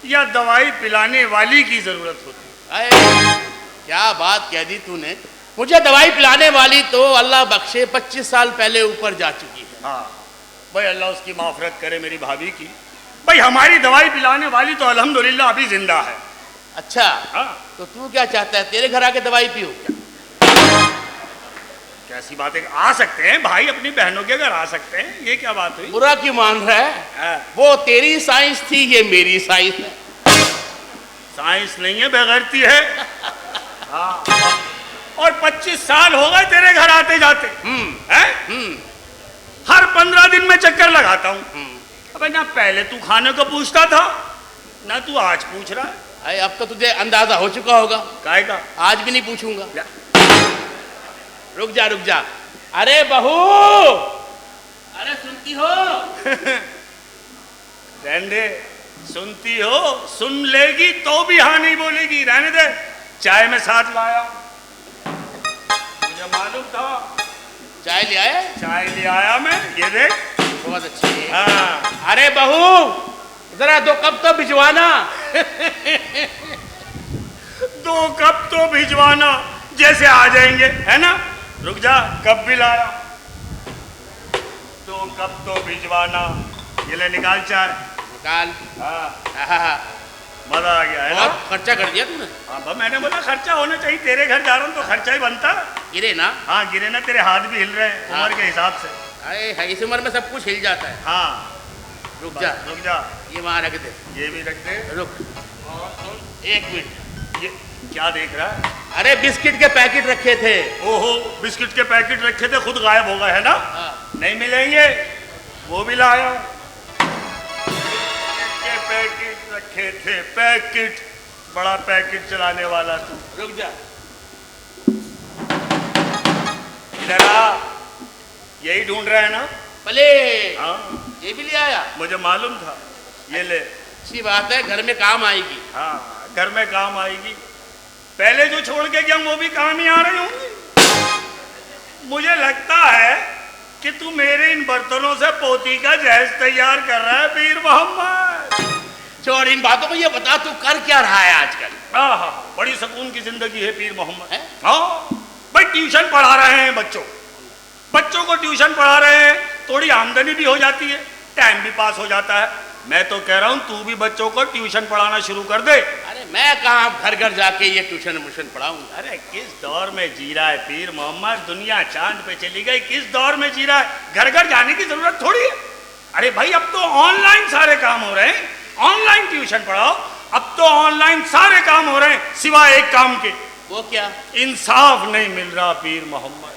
या दवाई पिलाने वाली की जरूरत होती है। अरे क्या बात कह दी तूने। मुझे दवाई पिलाने वाली तो अल्लाह बख्शे 25 साल पहले ऊपर जा चुकी है। हाँ भाई, अल्लाह उसकी माफरत करे मेरी भाभी की। भाई हमारी दवाई पिलाने वाली तो अल्हम्दुलिल्लाह अभी जिंदा है। अच्छा, हाँ, तो तू क्या चाहता है, तेरे घर आके दवाई पीऊं क्या? कैसी बातें, आ सकते हैं भाई, अपनी बहनों के घर आ सकते हैं, ये क्या बात हुई? बुरा क्यों मान रहा है? हाँ। वो तेरी साइंस थी, ये मेरी साइंस है। साइंस नहीं है, बेगैरती है। हाँ। और 25 साल हो गए तेरे घर आते जाते हैं। हर 15 दिन में चक्कर लगाता हूँ। अबे ना पहले तू खाने को पूछता था ना तू आज पूछ रहा है। अरे अब तो तुझे अंदाजा हो चुका होगा। काहे का? आज भी नहीं पूछूंगा। रुक जा रुक जा। अरे बहू, अरे सुनती हो? रहने दे, सुनती हो, सुन लेगी तो भी हाँ नहीं बोलेगी। रहने दे, चाय में साथ लाया, मुझे मालूम था। चाय ले आए? चाय ले आया मैं, ये देख। बहुत अच्छी। हाँ। अरे बहू, जरा 2 कप तो भिजवाना। 2 कप तो भिजवाना, जैसे आ जाएंगे, है ना? रुक जा, कप भी लाया। 2 कप तो भिजवाना। ये ले निकाल चाय। निकाल। हाँ, मजा आ गया है ना? बहुत खर्चा कर दिया तूने। हाँ, मैंने बोला खर्चा होना चाहिए। तेरे घर जा रहा हूँ तो खर्चा ही बनता। गिरे ना? हाँ गिरे ना, तेरे हाथ भी हिल रहे हैं उम्र के हिसाब से। अरे इस उम्र में सब कुछ हिल जाता है। हाँ रुक जा, रुक जा, ये वहां रख दे। ये भी रख दे। रुक, और सुन 1 मिनट। ये क्या देख रहा है? अरे बिस्किट के पैकेट रखे थे। ओहो, बिस्किट के पैकेट रखे थे, खुद गायब हो गए है ना? नहीं मिलेंगे, वो भी लाया। के पैकेट रखे थे, पैकेट, बड़ा पैकेट चलाने वाला तू। रुक जा, इधर आ, यही ढूंढ रहा है ना? भले। हाँ, ये भी ले आया? मुझे मालूम था। ये ले। अच्छी बात है, घर में काम आएगी। हाँ, घर में काम आएगी। पहले जो छोड़ के गया वो भी काम ही आ रही होंगी। मुझे लगता है कि तू मेरे इन बर्तनों से पोती का जहज तैयार कर रहा है पीर मोहम्मद। छोड़ इन बातों को, ये बता तू कर क्या रहा है आजकल? हाँ, बड़ी सुकून की जिंदगी है पीर मोहम्मद। है? हाँ भाई, ट्यूशन पढ़ा रहे हैं बच्चों को ट्यूशन पढ़ा रहे हैं, थोड़ी आमदनी भी हो जाती है, टाइम भी पास हो जाता है। मैं तो कह रहा हूँ तू भी बच्चों को ट्यूशन पढ़ाना शुरू कर दे। अरे मैं कहाँ घर घर जाके ये ट्यूशन पढ़ाऊंगा? अरे किस दौर में जी रहा है पीर मोहम्मद, दुनिया चांद पे चली गई। किस दौर में जी रहा है, घर घर जाने की जरूरत थोड़ी है। अरे भाई अब तो ऑनलाइन सारे काम हो रहे हैं, ऑनलाइन ट्यूशन पढ़ाओ। अब तो ऑनलाइन सारे काम हो रहे हैं सिवाय एक काम के। वो क्या? इंसाफ नहीं मिल रहा पीर मोहम्मद,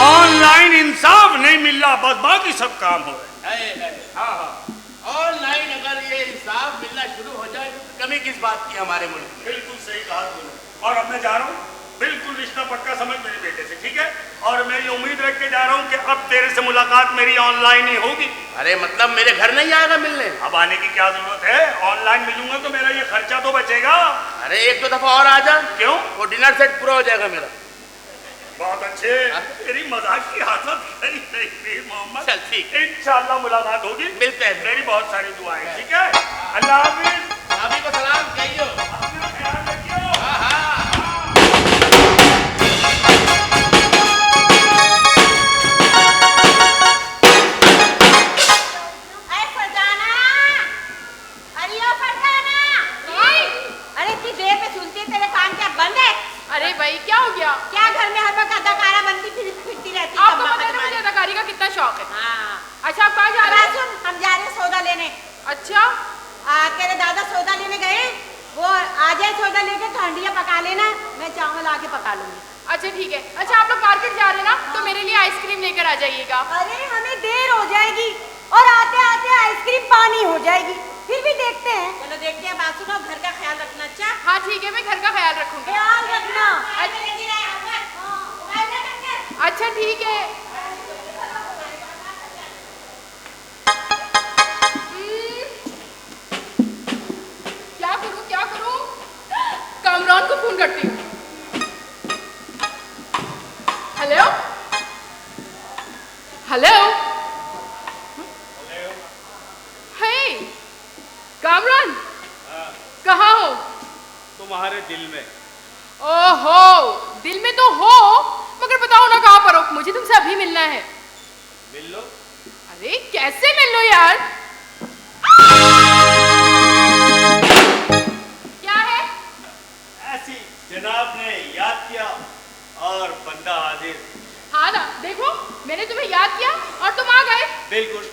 ऑनलाइन इंसाफ नहीं मिल रहा, बस बाकी सब काम हो रहे हैं। हाँ, ऑनलाइन अगर ये इंसाफ मिलना शुरू हो जाए तो कमी किस बात की हमारे मुल्क में? बिल्कुल सही कहा तूने। और अब मैं जा रहा हूँ, बिल्कुल रिश्ता पक्का समझ मेरे बेटे से, ठीक है? और मेरी उम्मीद रख के जा रहा हूँ कि अब तेरे से मुलाकात मेरी ऑनलाइन ही होगी। अरे मतलब मेरे घर नहीं आएगा मिलने? अब आने की क्या जरूरत है, ऑनलाइन मिलूंगा तो मेरा ये खर्चा तो बचेगा। अरे 1-2 दफा और आ जा। क्यों? वो डिनर सेट पूरा हो जाएगा मेरा। बहुत अच्छे, तेरी मजाक की हालत करी नहीं पीर मोहम्मद। चल ठीक है, इंशाल्लाह मुलाकात होगी, मिलते हैं। मेरी बहुत सारी दुआएं, ठीक है? अल्लाह हाफिज। भाभी को सलाम कहियो। अपना ख्याल रखियो। हाँ हाँ। अरे इतनी देर पे सुनती है, तेरे कान क्या बंद है? अरे भाई क्या हो गया? क्या घर में हर वक्त अदाकारा बनती फिरती रहती है? आपको पता है ना मुझे अदाकारी का कितना शौक है। हाँ। अच्छा आप कहाँ जा रहे हैं? सुन, हम जा रहे हैं सौदा लेने। अच्छा, तेरे दादा सौदा लेने गए, वो आ जाए सौदा लेके तो हंडिया पका लेना, मैं चावल आके पका लूंगी। अच्छा ठीक है। अच्छा आप लोग मार्केट जा रहे हैं ना, तो मेरे लिए आइसक्रीम लेकर आ जाइएगा। अरे हमें देर हो जाएगी और आते आते आइसक्रीम पानी हो जाएगी, फिर भी देखते हैं। चलो देखते हैं। बात सुनो, घर का ख्याल रखना। अच्छा हाँ ठीक है, मैं घर का ख्याल रखूंगी। ख्याल रखना। अच्छा ठीक है। क्या करूं? कामरान को फोन करती हूँ। हेलो हेलो, हे कामरान, कहाँ हो? तुम्हारे दिल में। ओहो, दिल में तो हो, मगर बताओ ना कहाँ पर हो? मुझे तुमसे अभी मिलना है। मिल लो। अरे कैसे मिल लो यार? क्या है? ऐसी जनाब ने याद किया और बंदा हाजिर। हाँ ना, देखो मैंने तुम्हें याद किया और तुम आ गए। बिल्कुल,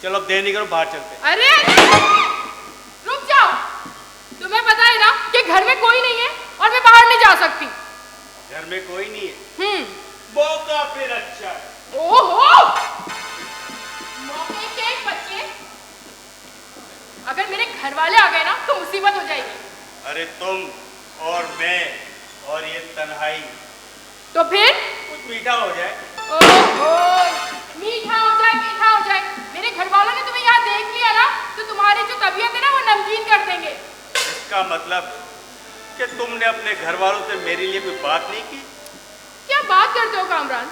चलो अब देर नहीं करो, बाहर चलते। अरे रुक जाओ, तुम्हें पता है ना कि घर में कोई नहीं है और मैं बाहर नहीं जा सकती। घर में कोई नहीं है। हम्म। फिर अच्छा है। ओहो, मौके के बच्चे, अगर मेरे घर वाले आ गए ना तो मुसीबत हो जाएगी। अरे तुम और मैं और ये तन्हाई, तो फिर कुछ मीठा हो जाए। ओहो, मीठा हो जाए, मीठा हो जाए। मेरे घर वालों ने तुम्हें यहाँ देख लिया ना तो तुम्हारी जो तबीयत है ना वो नमकीन कर देंगे। इसका मतलब कि तुमने अपने घर वालों से मेरे लिए कोई बात नहीं की? क्या बात करते हो कामरान?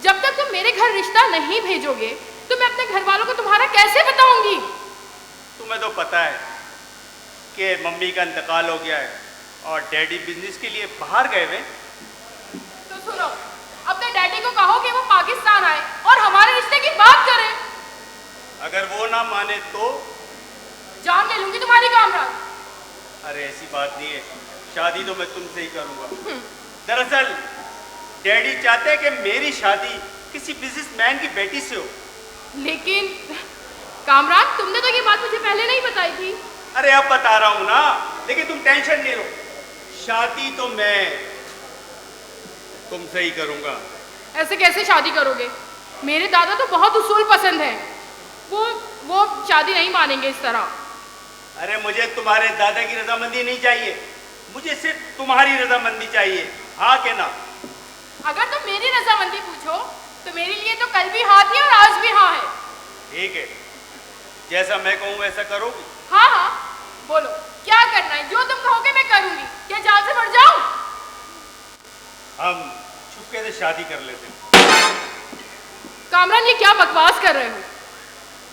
जब तक तुम मेरे घर रिश्ता नहीं भेजोगे तो मैं अपने घर वालों को तुम्हारा कैसे बताऊंगी? तुम्हें तो पता है कि मम्मी का इंतकाल हो गया है और डैडी बिजनेस के लिए बाहर गए हुए। तो सुनो, अपने डैडी को कहो कि वो पाकिस्तान आए और हमारे रिश्ते की बात करें। अगर वो ना माने तो? जान ले लूंगी तुम्हारी कामरान। अरे ऐसी बात नहीं है, शादी तो मैं तुमसे ही करूंगा। दरअसल डैडी चाहते हैं कि मेरी शादी किसी बिजनेसमैन की बेटी से हो। लेकिन कामरान, तुमने तो ये बात मुझे पहले नहीं बताई थी। अरे अब बता रहा हूं ना, लेकिन तुम टेंशन नहीं लो, शादी तो मैं तुमसे ही करूंगा। ऐसे कैसे शादी करोगे? मेरे दादा तो बहुत उसूल पसंद है, वो शादी नहीं मानेंगे इस तरह। अरे मुझे तुम्हारे दादा की रजामंदी नहीं चाहिए, मुझे सिर्फ तुम्हारी रजामंदी चाहिए। हाँ के ना? अगर तुम मेरी रजामंदी पूछो तो मेरे लिए तो कल भी हाँ थी और आज भी हाँ है। ठीक है, जैसा मैं कहूँ वैसा करोगी? हाँ हाँ, बोलो क्या करना है? जो तुम कहोगे मैं करूंगी। क्या जान से मर जाऊं? हम छुपके से शादी कर लेते हैं। कामरान, ये क्या बकवास कर रहे हो?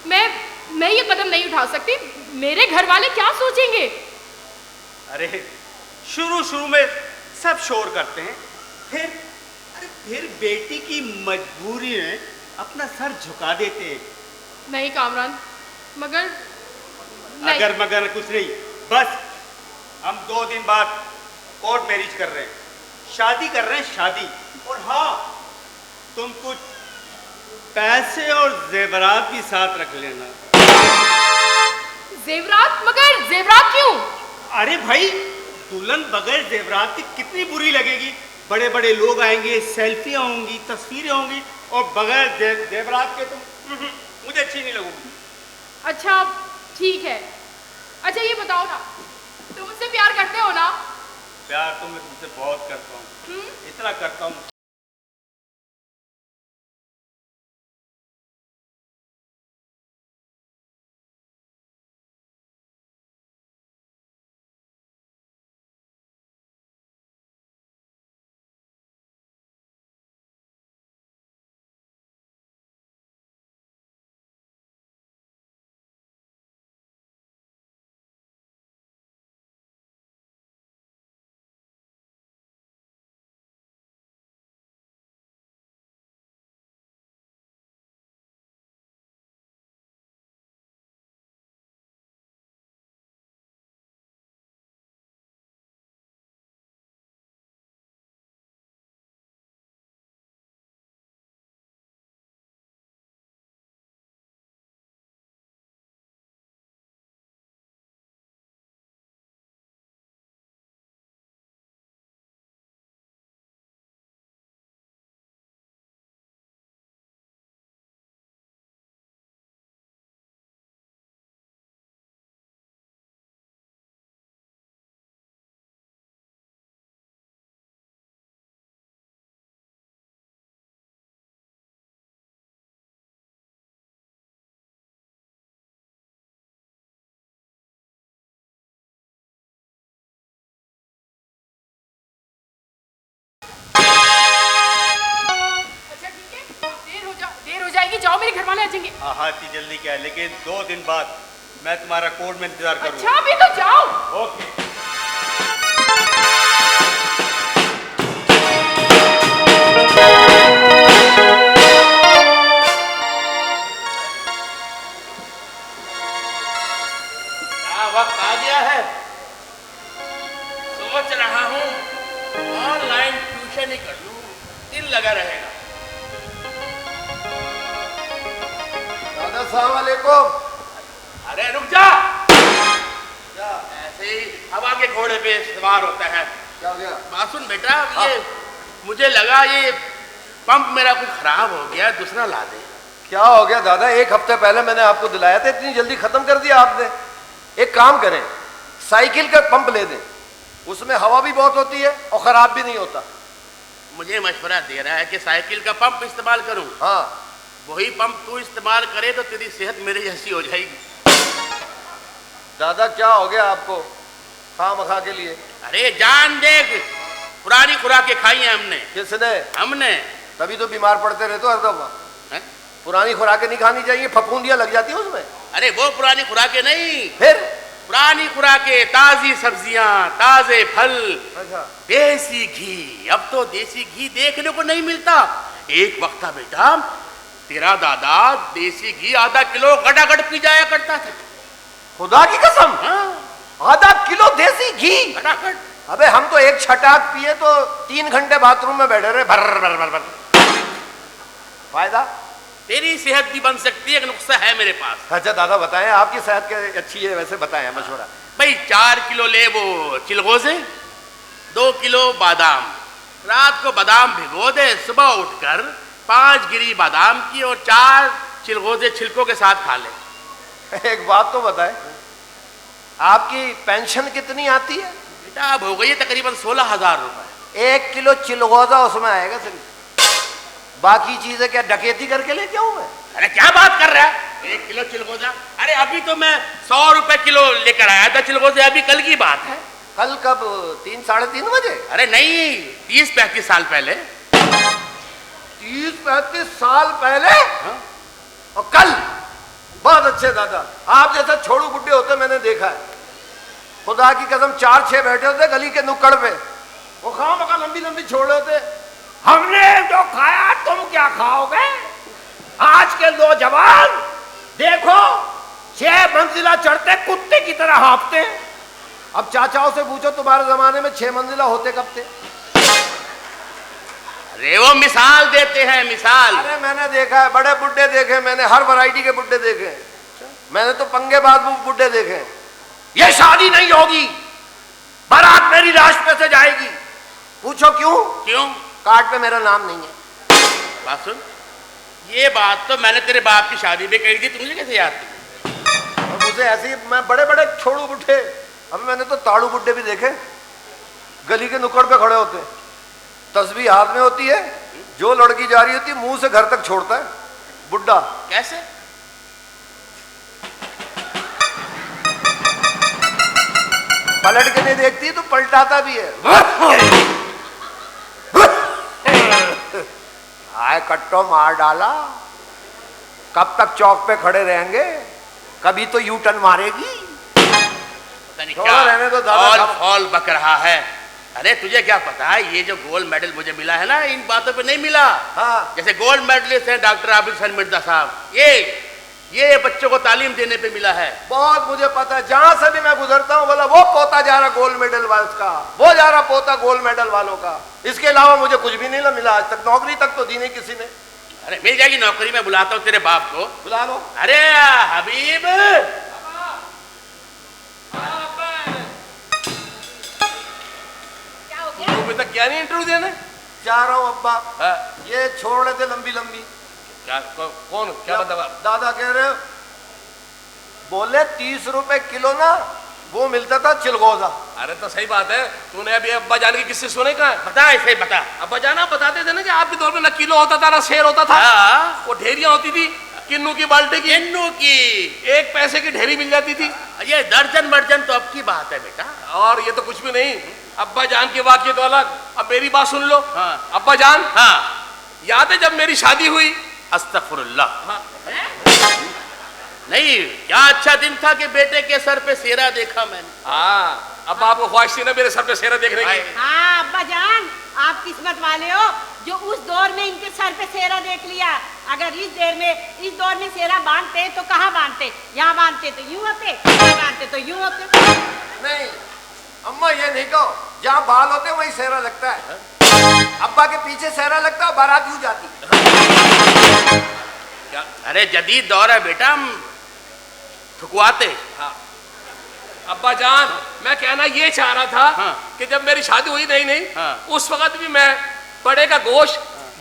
मैं ये कदम नहीं उठा सकती। मेरे घर वाले क्या सोचेंगे? अरे शुरू में सब शोर करते हैं, फिर बेटी की मजबूरी में अपना सर झुका देते हैं। नहीं कामरान, मगर नहीं। अगर मगर कुछ नहीं, बस हम 2 दिन बाद कोर्ट मैरिज कर रहे हैं, शादी कर रहे हैं, शादी। और हाँ, तुम कुछ पैसे और जेवरात भी साथ रख लेना। जेवरात? मगर जेवरात क्यों? अरे भाई, दुल्हन बगैर जेवरात की कितनी बुरी लगेगी। बड़े बड़े लोग आएंगे, सेल्फियां होंगी, तस्वीरें होंगी, और बगैर जेवरात के तुम मुझे अच्छी नहीं लगोगी। अच्छा ठीक है। अच्छा ये बताओ ना, तुम मुझसे प्यार करते हो ना? प्यार तो मैं तुमसे बहुत करता हूँ, इतना करता हूँ। जाओ, मेरे घर वाले आ जाएंगे। हाँ, इतनी जल्दी क्या है, लेकिन 2 दिन बाद मैं तुम्हारा कोर्ट में इंतजार करूंगा। अच्छा अभी तो जाओ। ओके। वक्त आ गया है, सोच रहा हूँ ऑनलाइन ट्यूशन ही कर लूँ, दिल लगा रहेगा। दादा अस्सलाम वालेकुम। अरे रुक जा, ऐसे ही हवा के घोड़े पे सवार होता है। क्या हो गया? बात सुन बेटा, ये मुझे लगा ये पंप मेरा कुछ खराब हो गया, दूसरा ला दे। क्या हो गया दादा, एक हफ्ते पहले मैंने आपको दिलाया था, इतनी जल्दी खत्म कर दिया आपने। एक काम करें, साइकिल का पंप ले दें, उसमें हवा भी बहुत होती है और खराब भी नहीं होता। मुझे मशवरा दे रहा है कि साइकिल का पंप इस्तेमाल करूं। हाँ, वही पंप तू इस्तेमाल करे तो तेरी सेहत मेरे जैसी हो जाएगी। दादा क्या हो गया आपको खामखा के लिए? अरे जान देख, पुरानी खुराकें खाई हैं हमने। किसने? हमने। तभी तो बीमार पड़ते रहते हो हर दफा। हैं? पुरानी खुराकें नहीं खानी चाहिए, फफूंदियां लग जाती है उसमें। अरे वो पुरानी खुराकें नहीं, फिर? पुरानी खुराकें, ताजी सब्जियां, ताजे फल, अच्छा, देसी घी। अब तो देसी घी देखने को नहीं मिलता। एक वक्त था बेटा, तेरा दादा देसी घी आधा किलो गटागट पी जाया करता था। खुदा की कसम, हाँ, आधा किलो देसी घी? गटागट। अबे हम तो एक छटाक पिए तो 3 घंटे बाथरूम में बैठे रहे, भर भर भर भर। फायदा? तेरी सेहत भी बन सकती है, एक नुस्खा है मेरे पास। अच्छा दादा बताएं, आपकी सेहत के अच्छी है वैसे, बताएं मशवरा। भाई 4 किलो ले वो चिलगोजे, 2 किलो बादाम। रात को बादाम भिगो दे, सुबह उठकर 5 गिरी बादाम की और 4 चिलगोजे छिलकों के साथ खा ले। एक बात तो बताएं, आपकी पेंशन कितनी आती है? बेटा अब हो गई है तकरीबन 16,000 रुपए। 1 किलो चिलगोजा उसमें आएगा सिर्फ, बाकी चीजें क्या डकैती करके लेके आऊं मैं? अरे क्या बात कर रहा है, 1 किलो चिलगोजा? अरे अभी तो मैं 100 रुपए किलो लेकर आया था चिलगोजे, अभी कल की बात है। कल कब? 3 साढ़े 3 बजे? अरे नहीं, 30-35 साल पहले। 30-35 साल पहले? और कल? बहुत अच्छे दादा, आप जैसा छोड़ू बुड्ढे होते मैंने देखा है। खुदा की कसम 4-6 बैठे होते गली के नुक्कड़ पे, वो खामखा लंबी लंबी छोड़ होते। हमने जो खाया तुम क्या खाओगे? आज के नौजवान देखो 6 मंजिला चढ़ते कुत्ते की तरह हाँफते। अब चाचाओं से पूछो तुम्हारे जमाने में 6 मंजिला होते कब थे? अरे वो मिसाल देते हैं, मिसाल। अरे मैंने देखा है, बड़े बुड्ढे देखे मैंने, हर वैरायटी के बुड्ढे देखे। मैंने तो पंगेबाज बुड्ढे देखे। ये शादी नहीं होगी, बारात मेरी लाश पे से जाएगी। पूछो क्यों? क्यों? कार्ड पे मेरा नाम नहीं है। बात सुन, ये बात तो मैंने तेरे बाप की शादी में कही थी, तुझे कैसे याद थी? और मुझे ऐसे ही, मैं बड़े बड़े छोड़ू बुड्ढे, अब मैंने तो ताड़ू बुड्ढे भी देखे, गली के नुक्कड़ पे खड़े होते, तस्बीह हाथ में होती है, जो लड़की जा रही होती है मुंह से घर तक छोड़ता है बुड्ढा। कैसे? पलट के नहीं देखती तो पलटाता भी है। आए कट्टो मार डाला, कब तक चौक पे खड़े रहेंगे, कभी तो यू टर्न मारेगी। क्या रहने दो दादा, फॉल फॉल बक रहा है। अरे तुझे क्या पता है, ये जो गोल्ड मेडल मुझे मिला है ना, इन बातों पे नहीं मिला। हाँ। जैसे गोल्ड मेडलिस्ट है डॉक्टर आबिद हसन मिर्जा साहब, ये बच्चों को तालीम देने पे मिला है। बहुत मुझे पता है, जहां से भी मैं गुजरता हूँ बोला वो पोता जा रहा गोल्ड मेडल वालों का, वो जा रहा पोता गोल्ड मेडल वालों का। इसके अलावा मुझे कुछ भी नहीं मिला आज तक, नौकरी तक तो दी नहीं किसी ने। अरे मिल जाएगी नौकरी, मैं बुलाता हूँ तेरे बाप को। बुला लो। अरे हबीब, क्या हो गया? अभी तक क्या नहीं इंटरव्यू देने? जा रहा हूँ अब्बा, हाँ। ये छोड़ रहे थे लंबी लंबी। क्या कौन क्या बता? दादा कह रहे बोले 30 रुपए किलो ना वो मिलता था चिलगोजा। अरे तो सही बात है, तूने अभी अब्बा जान के किससे सुने का? बता ऐसे बता। अब्बा जाना बताते थे ना कि आपके दौर में न किलो होता था ना शेर होता था। हाँ। वो ढेरियां होती थी, किन्नू की बाल्टी की, किन्नू की 1 पैसे की ढेरी मिल जाती थी। ये दर्जन वर्जन तो अब की बात है बेटा। और ये तो कुछ भी नहीं, अब्बा जान की वाकई तो अलग। अब मेरी बात सुन लो। हाँ। अब्बा जान, हाँ। याद है जब मेरी शादी हुई? अस्तगफुरुल्लाह। नहीं, क्या अच्छा दिन था कि बेटे के सर पे सेरा देखा मैंने। हाँ, अब आपको ख्वाहिश थी ना मेरे सर पे सेरा देखने की। हाँ अब्बा जान, आप किस्मत वाले हो जो उस दौर में इनके सर पे सेरा देख लिया। अगर इस दौर में सेरा बांधते तो कहाँ बांधते? यहाँ बांधते तो यूं होते, यहाँ बांधते तो यूं होते। नहीं अम्मा ये नहीं कहो, जहाँ बाल होते वही सेहरा लगता है। अब्बा के पीछे सेहरा लगता है, बारात यूं जाती। क्या? अरे जदीद दौर है बेटा, हम ठुकवाते। हाँ। अब्बा जान, मैं कहना ये चाह रहा था हाँ। कि जब मेरी शादी हुई नहीं हाँ। उस वक्त भी मैं बड़े का गोश्त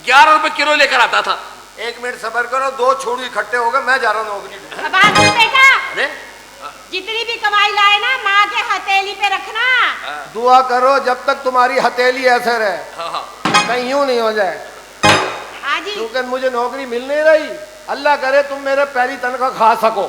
11 रुपए किलो लेकर आता था। 1 मिनट सबर करो, 2 छोड़ू इकट्ठे हो गए, मैं जा रहा हूँ नौकरी ढूंढने। शाबाश बेटा, अरे जितनी भी कमाई लाए ना माँ के हथेली पे रखना। दुआ करो जब तक तुम्हारी हथेली ऐसे रहे, हाँ हाँ कहीं यूं नहीं हो जाए, हाँ जी। क्योंकि मुझे नौकरी मिल नहीं रही। अल्लाह करे तुम मेरे पहली तनख्वाह खा सको।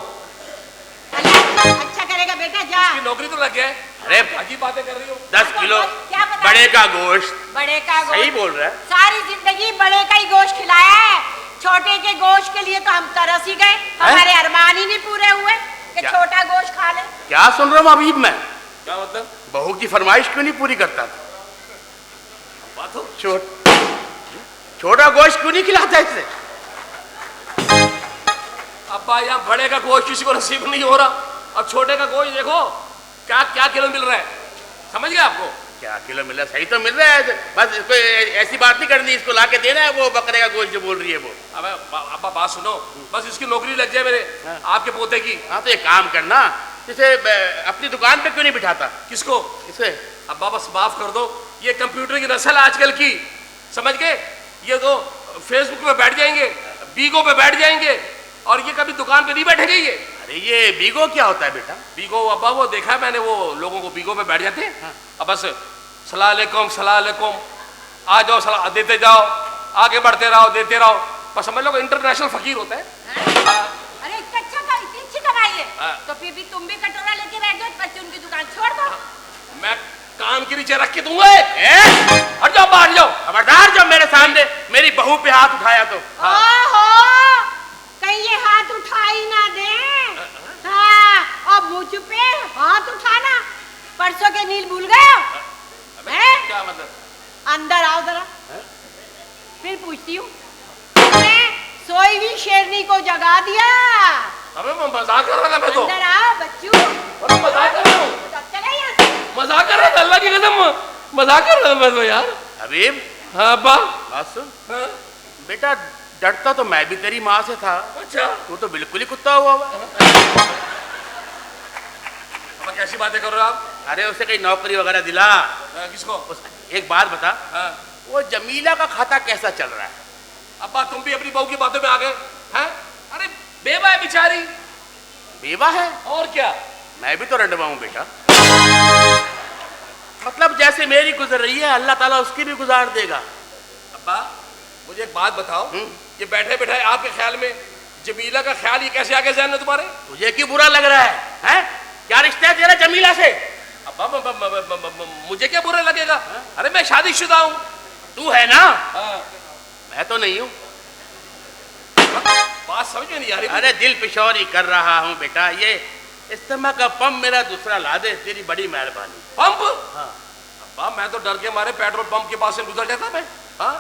अल्लाह अच्छा करेगा बेटा, जा। की नौकरी तो लग गया है। अरे अजीब बातें कर रही हो। 10 किलो क्या बता बड़े का गोश्त, बड़े का गोश्त सही बोल रहा है। सारी जिंदगी बड़े का ही गोश्त खिलाया है, छोटे के गोश्त के लिए तो हम तरस ही गए, हमारे अरमान ही नहीं पूरे हुए कि क्या? छोटा गोश्त खा ले। क्या सुन रहा हूँ अबीब मैं? क्या मतलब? बहू की फरमाइश क्यों नहीं पूरी करता था? बात हो। छोटा गोश्त क्यों नहीं खिलाता इसे? अब्बा यहाँ बड़े का गोश्त किसी को नसीब नहीं हो रहा, और छोटे का गोश्त देखो क्या क्या किलो मिल रहा है। समझ गए आपको? क्या किलो मिल रहा है? सही तो मिल रहा है, बस इसको ऐसी बात नहीं करनी, इसको ला के देना है वो बकरे का गोश्त जो बोल रही है वो। अब अब्बा बात सुनो, बस इसकी नौकरी लग जाए मेरे आपके पोते की। हाँ तो एक काम करना, इसे अपनी दुकान पे क्यों नहीं बिठाता? किसको? इसे। अब्बा बस माफ कर दो, ये कंप्यूटर की नस्ल आजकल की, समझ गए? ये तो फेसबुक पे बैठ जाएंगे, बीगो पे बैठ जाएंगे, और ये कभी दुकान पे नहीं बैठेंगे ये। अरे ये बीगो क्या होता है बेटा? बीगो अब्बा वो देखा है मैंने, वो लोगों को बीगो पे बैठ जाते हैं। अब बस सलाम अलैकुम, आ जाओ सलाह देते जाओ, आगे बढ़ते रहो देते रहो, बस समझ लो इंटरनेशनल फकीर होता है। अरे इतना अच्छा, इतनी अच्छी कमाई है, हाँ। तो फिर भी तुम भी कटोरा लेके बैठ जाओ, बच्चे उनकी दुकान छोड़ दो। मैं कान के नीचे रख के दूंगा। हट जाओ, बाहर जाओ। खबरदार जब मेरे सामने मेरी बहू पे हाथ उठाया तो। ओहो, कहीं ये हाथ उठा ही ना दे। हाँ, और मुझ पे हाथ उठाना, परसों के नील भूल गए हो? हैं? क्या मतलब? अंदर आओ जरा, फिर पूछती हूँ, तुमने सोई हुई शेरनी को जगा दिया। अबे मैं मजाक कर रहा था मैं तो। अंदर आओ बच्चू। अरे मजाक कर रहा हूँ, चले यहाँ से। मजाक कर रहा था, अल्लाह की कसम मजाक कर रहा था मैं तो यार। हबीब हाँ अब्बा। बात सुन, हाँ? बेटा डरता तो मैं भी तेरी माँ से था, अच्छा। तू तो बिल्कुल ही कुत्ता हुआ है। अब कैसी बातें कर रहे हो आप? अरे उसे कहीं नौकरी वगैरह दिला। किसको? एक बात बता, हाँ। वो जमीला का खाता कैसा चल रहा है? अब्बा तुम भी अपनी बहू की बातों में आ गए हैं? अरे बेवा है बेचारी। बेवा है? और क्या? मैं भी तो रंडवा हूँ बेटा। मतलब जैसे मेरी गुजर रही है अल्लाह ताला उसकी भी गुजार देगा। अब्बा मुझे एक बात बताओ, ये बैठे बैठे आपके ख्याल में जमीला का ख्याल ये कैसे आ गया ज़हन में तुम्हारे? तुझे क्यों बुरा लग रहा है? हैं? क्या रिश्ता है तेरा जमीला से? अब्बा मुझे क्या बुरा लगेगा? अरे मैं शादीशुदा हूँ। तू है ना? हाँ। मैं तो नहीं हूँ। बात समझ में नहीं आ रही। अरे दिल पिशौरी कर रहा हूँ बेटा, ये इस्तेमा का पंप मेरा दूसरा ला दे, तेरी बड़ी मेहरबानी। पंप? हाँ। अब्बा मैं तो डर के मारे पेट्रोल पंप के पास से गुजर जाता मैं। हाँ?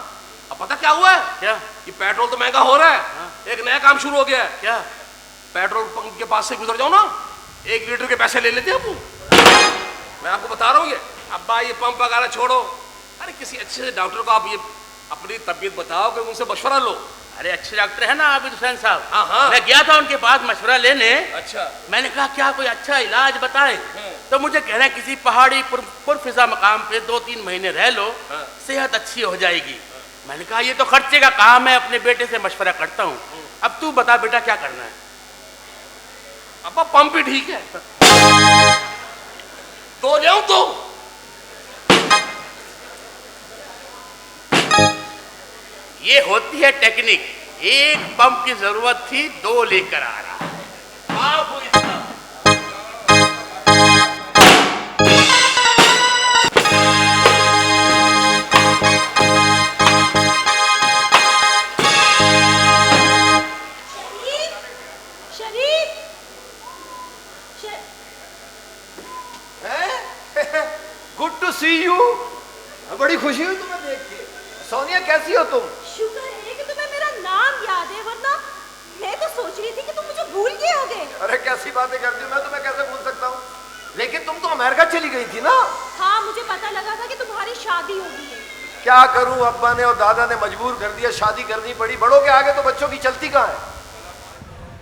अब पता क्या हुआ है? क्या? कि पेट्रोल तो महंगा हो रहा है। हाँ। एक नया काम शुरू हो गया है। क्या? पेट्रोल पंप के पास से गुजर जाओ ना, 1 लीटर के पैसे ले लेते हैं वो। मैं आपको बता रहा हूँ ये। अब्बा ये पंप वगैरह छोड़ो, अरे किसी अच्छे से डॉक्टर को आप ये अपनी तबीयत बताओ कि उनसे मशवरा लो। अरे अच्छे डॉक्टर है ना आबिद हुसैन साहब। हाँ हाँ। मैं गया था उनके पास मशवरा लेने। अच्छा। मैंने कहा क्या कोई अच्छा इलाज बताए, तो मुझे कह रहे हैं किसी पहाड़ी पुरफिजा मकाम पे 2-3 महीने रह लो, सेहत अच्छी हो जाएगी। मैंने कहा ये तो खर्चे का काम है, अपने बेटे से मशवरा करता हूँ। अब तू बता बेटा क्या करना है? अब्बा पंप ही ठीक है तो जाऊं तो? ये होती है टेक्निक, एक पंप की जरूरत थी 2 लेकर आ रहा है। आप इसका गुड टू सी यू। बड़ी खुशी हुई तुम्हें देख के। सोनिया कैसी हो तुम? शुक्र है कि तुम्हें मेरा नाम याद है, वरना मैं तो सोच रही थी कि तुम मुझे भूल गए होगे। अरे कैसी बातें करती हो, मैं तुम्हें कैसे भूल सकता हूँ? लेकिन तुम तो अमेरिका चली गई थी ना? हाँ मुझे पता लगा था कि तुम्हारी शादी हो गई है। क्या करूं, अब्बा ने और दादा ने मजबूर कर दिया, शादी करनी पड़ी। बड़ों के आगे तो बच्चों की चलती कहाँ है?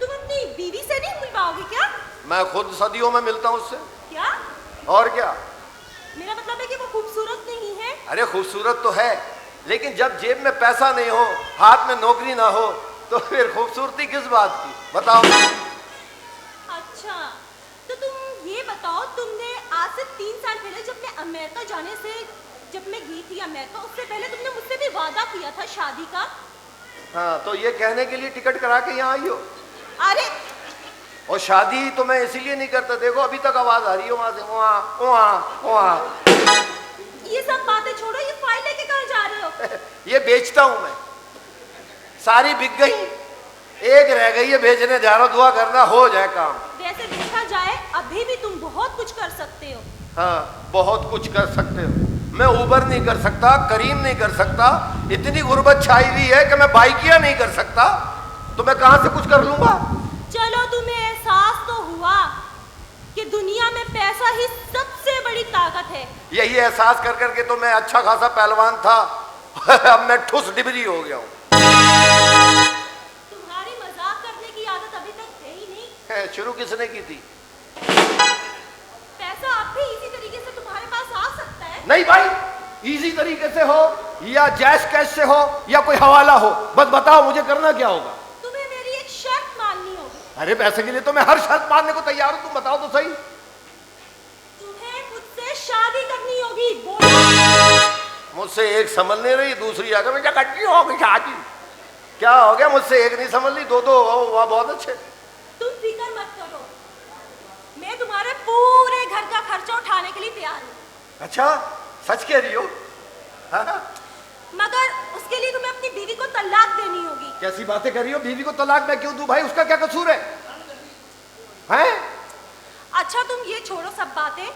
तुम अपनी बीवी से नहीं मिल पाओगे क्या? मैं खुद सदियों में मिलता हूँ उससे। क्या? और क्या? मेरा मतलब है कि वो खूबसूरत नहीं है। अरे खूबसूरत तो है, लेकिन जब जेब में पैसा नहीं हो, हाथ में नौकरी ना हो, तो फिर खूबसूरती किस बात की, बताओ। अच्छा, तो तुम ये बताओ, तुमने आज से 3 साल पहले जब मैं अमेरिका जाने से, जब मैं गई थी अमेरिका, उससे पहले तुमने मुझसे भी वादा किया था शादी का। हाँ, तो ये कहने के लिए टिकट करा के यहाँ आई हो? अरे और शादी तो मैं इसीलिए नहीं करता, देखो अभी तक आवाज आ रही है वहां से, वहाँ वहाँ वहाँ। ये सब बातें छोड़ो, ये फाइल लेके कहाँ जा रहे हो? ये बेचता हूं मैं, सारी बिक गई, एक रह गई है बेचने जा रहा हूं, दुआ करना हो जाए काम। वैसे देखा जाए अभी भी तुम बहुत कुछ कर सकते हो। हाँ, बहुत कुछ कर सकते हो। मैं उबर नहीं कर सकता, करीम नहीं कर सकता, इतनी गुर्बत छाई हुई है कि मैं बाइकिया नहीं कर सकता, तो मैं कहां से कुछ कर लूंगा। चलो, तुम्हें एहसास तो हुआ कि दुनिया में पैसा ही सबसे बड़ी ताकत है। यही एहसास कर करके तो मैं अच्छा खासा पहलवान था, अब मैं ठुस डिबरी हो गया हूँ। तुम्हारी मजाक करने की आदत अभी तक है ही नहीं। शुरू किसने की थी? पैसा अब भी इसी तरीके से तुम्हारे पास आ सकता है। नहीं भाई, इजी तरीके से हो या जैश कैश से हो या कोई हवाला हो, बस बताओ मुझे करना क्या होगा। तुम्हें मेरी एक शर्त माननी होगी। अरे पैसे के लिए तो मैं हर शर्त मानने को तैयार हूं, तुम बताओ तो सही। तुम्हें मुझसे शादी करनी होगी, बोलो। मुझसे एक समझ नहीं रही, दूसरी आगे में क्या कटनी होगी शादी। क्या हो गया, मुझसे एक नहीं समझ ली, दो दो वह बहुत अच्छे। तुम फिक्र मत करो, मैं तुम्हारे पूरे घर का खर्चा उठाने के लिए तैयार हूँ। अच्छा, सच कह रही हो? हाँ? मगर उसके लिए तुम्हें अपनी बीवी को तलाक देनी होगी। कैसी बातें कर रही हो, बीवी को तलाक मैं क्यों दूं भाई, उसका क्या कसूर है? हैं? अच्छा, तुम ये छोड़ो सब बातें,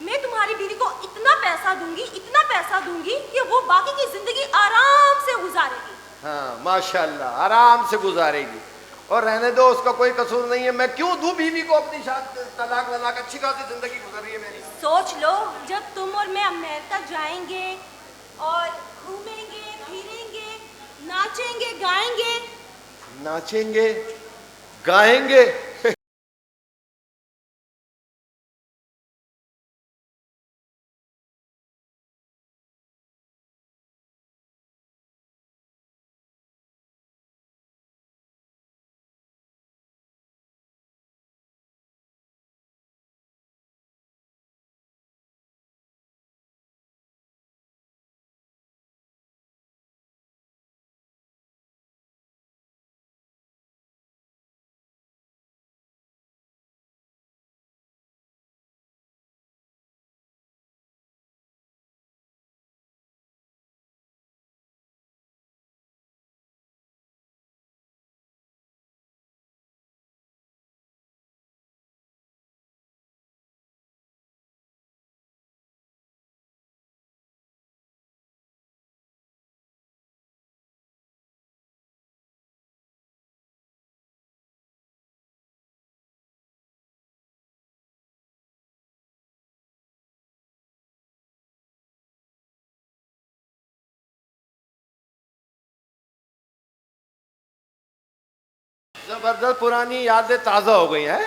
मैं तुम्हारी बीवी को इतना पैसा दूंगी, इतना पैसा दूंगी कि वो बाकी की जिंदगी आराम से गुजारेगी। हाँ, माशाल्लाह, आराम से गुजारेगी। और रहने दो, उसका कोई कसूर नहीं है, मैं क्यों दूं बीवी को अपनी शादी, तलाक वलाक, अच्छी खासी जिंदगी गुजर रही है मेरी। सोच लो, जब तुम और मैं अमेरिका जाएंगे और घूमेंगे फिरेंगे, नाचेंगे गाएंगे। नाचेंगे गाएंगे? जबरदस्त पुरानी यादें ताजा हो गई हैं।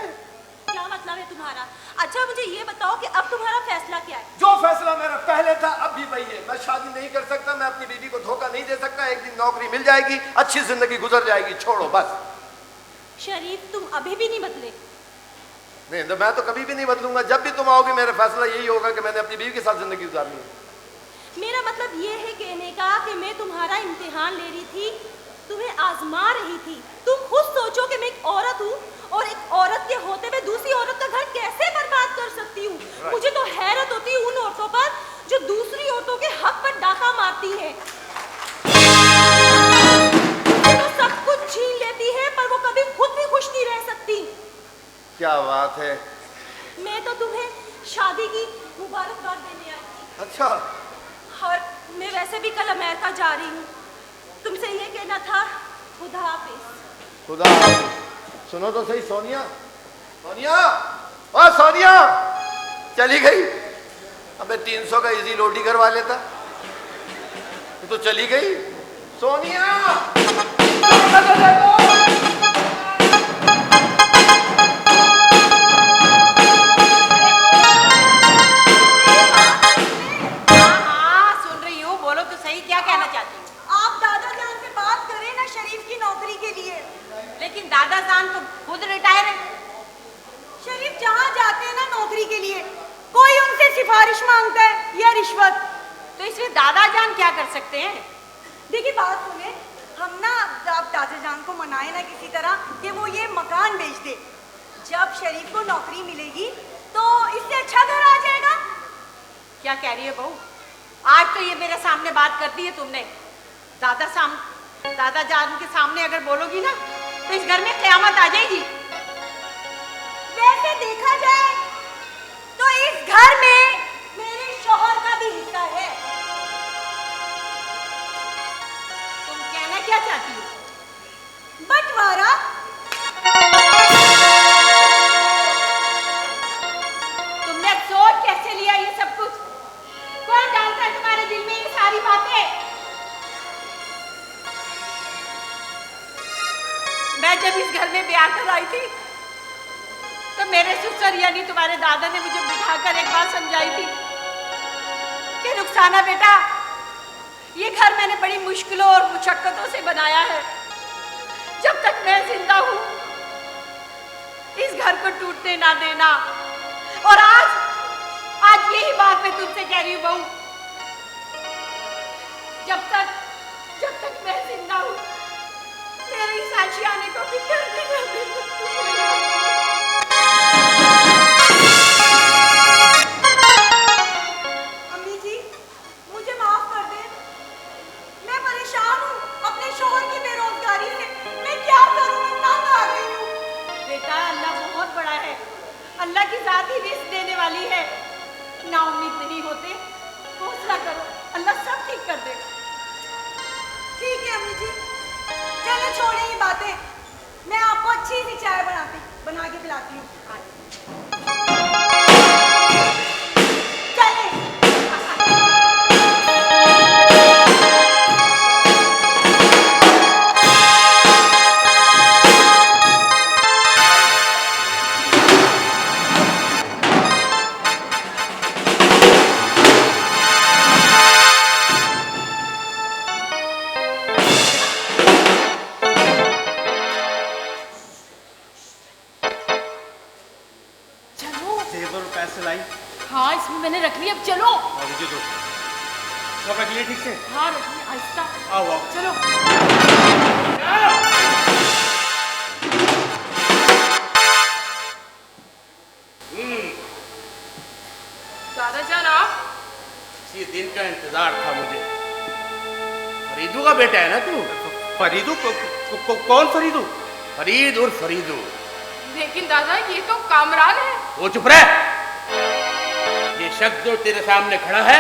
क्या मतलब है तुम्हारा? अच्छा, मुझे ये बताओ कि अब तुम्हारा फैसला क्या है? जो फैसला मेरा पहले था अब भी वही है, मैं शादी नहीं कर सकता, मैं अपनी बीवी को धोखा नहीं दे सकता, एक दिन नौकरी मिल जाएगी, अच्छी जिंदगी गुजर जाएगी, छोड़ो बस। शरीफ, तुम अभी भी नहीं बदले। नहीं तो मैं तो कभी भी नहीं बदलूंगा, जब भी तुम आओगे मेरा फैसला यही होगा कि मैंने अपनी बीवी के साथ जिंदगी गुजारनी है। मेरा मतलब ये है कहने का कि मैं तुम्हारा इम्तिहान ले रही थी, तुम्हें आजमा रही थी। तुम खुद सोचो कि मैं एक औरत हूँ और एक औरत के होते हुए दूसरी औरत का घर कैसे बर्बाद कर सकती हूँ। मुझे तो हैरत होती है उन औरतों पर जो दूसरी औरतों के हक पर डाका मारती है, तो सब कुछ छीन लेती है, पर वो कभी खुद भी खुश नहीं रह सकती। क्या बात है। मैं तो तुम्हें शादी की मुबारकबाद देने आई थी। अच्छा, और मैं वैसे भी कल अमेरिका जा रही हूँ, तुमसे ये कहना था, खुदा हाफिज। खुदा हाफिज। सुनो तो सही, सोनिया, सोनिया, ओ सोनिया, चली गई। अबे 300 का इजी लोडी करवा लेता, तो चली गई। सोनिया, सुन रही हूँ, बोलो तो सही, क्या कहना चाहती दादा जान तो खुद रिटायर है। शरीफ जहाँ जाते हैं ना नौकरी के लिए, कोई उनसे सिफारिश मांगता है या रिश्वत। तो इसमें दादा जान क्या कर सकते हैं? देखिए बात सुने, हम ना अब दादा जान को मनाए ना किसी तरह कि वो ये मकान बेच दे। जब शरीफ को नौकरी मिलेगी तो इससे अच्छा घर आ जाएगा। क्या कह रही है बहू? आज तो ये मेरे सामने बात कर दी है तुमने। दादा जान के सामने अगर बोलोगी ना तो इस घर में क़यामत आ जाएगी। वैसे देखा जाए तो इस घर में मेरे शौहर का भी हिस्सा है। तुम कहना क्या चाहती हो? बंटवारा। तुमने सोच कैसे लिया ये सब कुछ? कौन जानता है तुम्हारे दिल में ये सारी बातें? मैं जब इस घर में ब्याह कर आई थी तो मेरे ससुर यानी तुम्हारे दादा ने मुझे बिठाकर एक बात समझाई थी कि रुखसाना बेटा, ये घर मैंने बड़ी मुश्किलों और मुशक्कतों से बनाया है। जब तक मैं जिंदा हूं इस घर को टूटने ना देना। और आज यही बात मैं तुमसे कह रही हूं बहू, जब तक मैं जिंदा हूं मेरे इस आशियाने को भी टूटने ना देना। अम्मी जी मुझे माफ कर दे, मैं परेशान हूँ अपने शौहर की बेरोजगारी से। मैं क्या करूँ, मैं तंग आ गई हूँ। बेटा अल्लाह बहुत बड़ा है, अल्लाह की जात ही रिस्क देने वाली है। ना उम्मीद नहीं होते, हौसला करो, अल्लाह सब ठीक कर देगा। ठीक है अम्मी जी, चलो छोड़े ये बातें, मैं आपको अच्छी सी चाय बना के पिलाती हूँ। चले। जेवर और पैसे लाई हाँ इसमें मैंने रख लिया, अब चलो। और मुझे दो। सब रख लिए ठीक से? हाँ रखिए आहिस्ता। आओ आओ। चलो। दादा जान आप? इसी दिन का इंतजार था मुझे। फरीदू का बेटा है ना तू? फरीदू कौन फरीदू? फरीद और फरीदू। लेकिन दादा ये तो कामरान है। वो चुप रह। ये शख्स जो तेरे सामने खड़ा है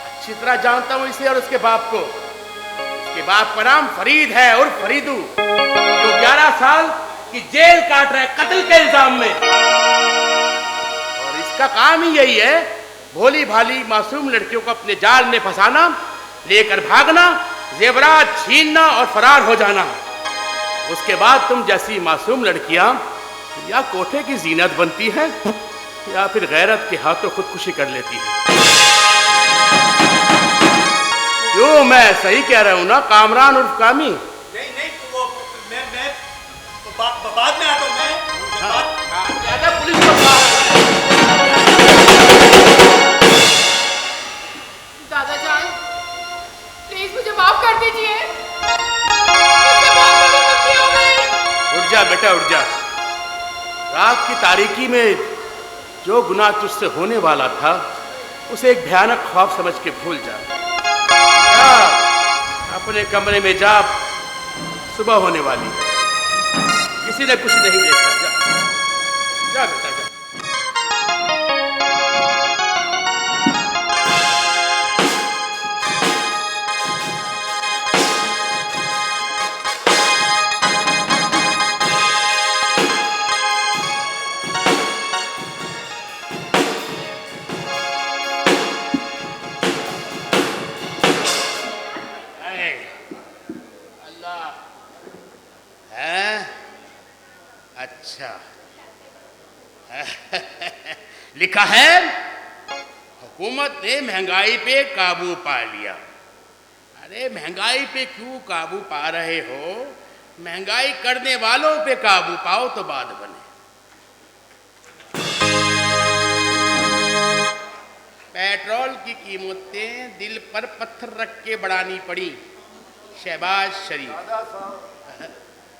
अच्छी तरह जानता हूं इसे और उसके बाप को। उसके बाप का नाम फरीद है और फरीदू, जो 11 साल की जेल काट रहा है कत्ल के इल्जाम में। और इसका काम ही यही है, भोली भाली मासूम लड़कियों को अपने जाल में फंसाना, लेकर भागना, जेवरात छीनना और फरार हो जाना। उसके बाद तुम जैसी मासूम लड़कियां या कोठे की जीनत बनती हैं या फिर गैरत के हाथों खुदकुशी कर लेती हैं। क्यों, मैं सही कह रहा हूं ना कामरान उर्फ कामी? नहीं नहीं वो मैं बाद में आता हूँ। ज्यादा पुलिस को दादा जान प्लीज मुझे माफ कर दीजिए, मुझसे बहुत बड़ी गलती हो गई। उठ जा बेटा उठ जा। रात की तारीकी में जो गुनाह तुझसे होने वाला था उसे एक भयानक ख्वाब समझ के भूल जा। जा अपने कमरे में जा, सुबह होने वाली है, किसी ने कुछ नहीं देखा। जा जा बेटा जा। अच्छा लिखा है हुकूमत ने महंगाई पे काबू पा लिया। अरे महंगाई पे क्यों काबू पा रहे हो? महंगाई करने वालों पे काबू पाओ तो बात बने। पेट्रोल की कीमतें दिल पर पत्थर रख के बढ़ानी पड़ी। शहबाज शरीफ।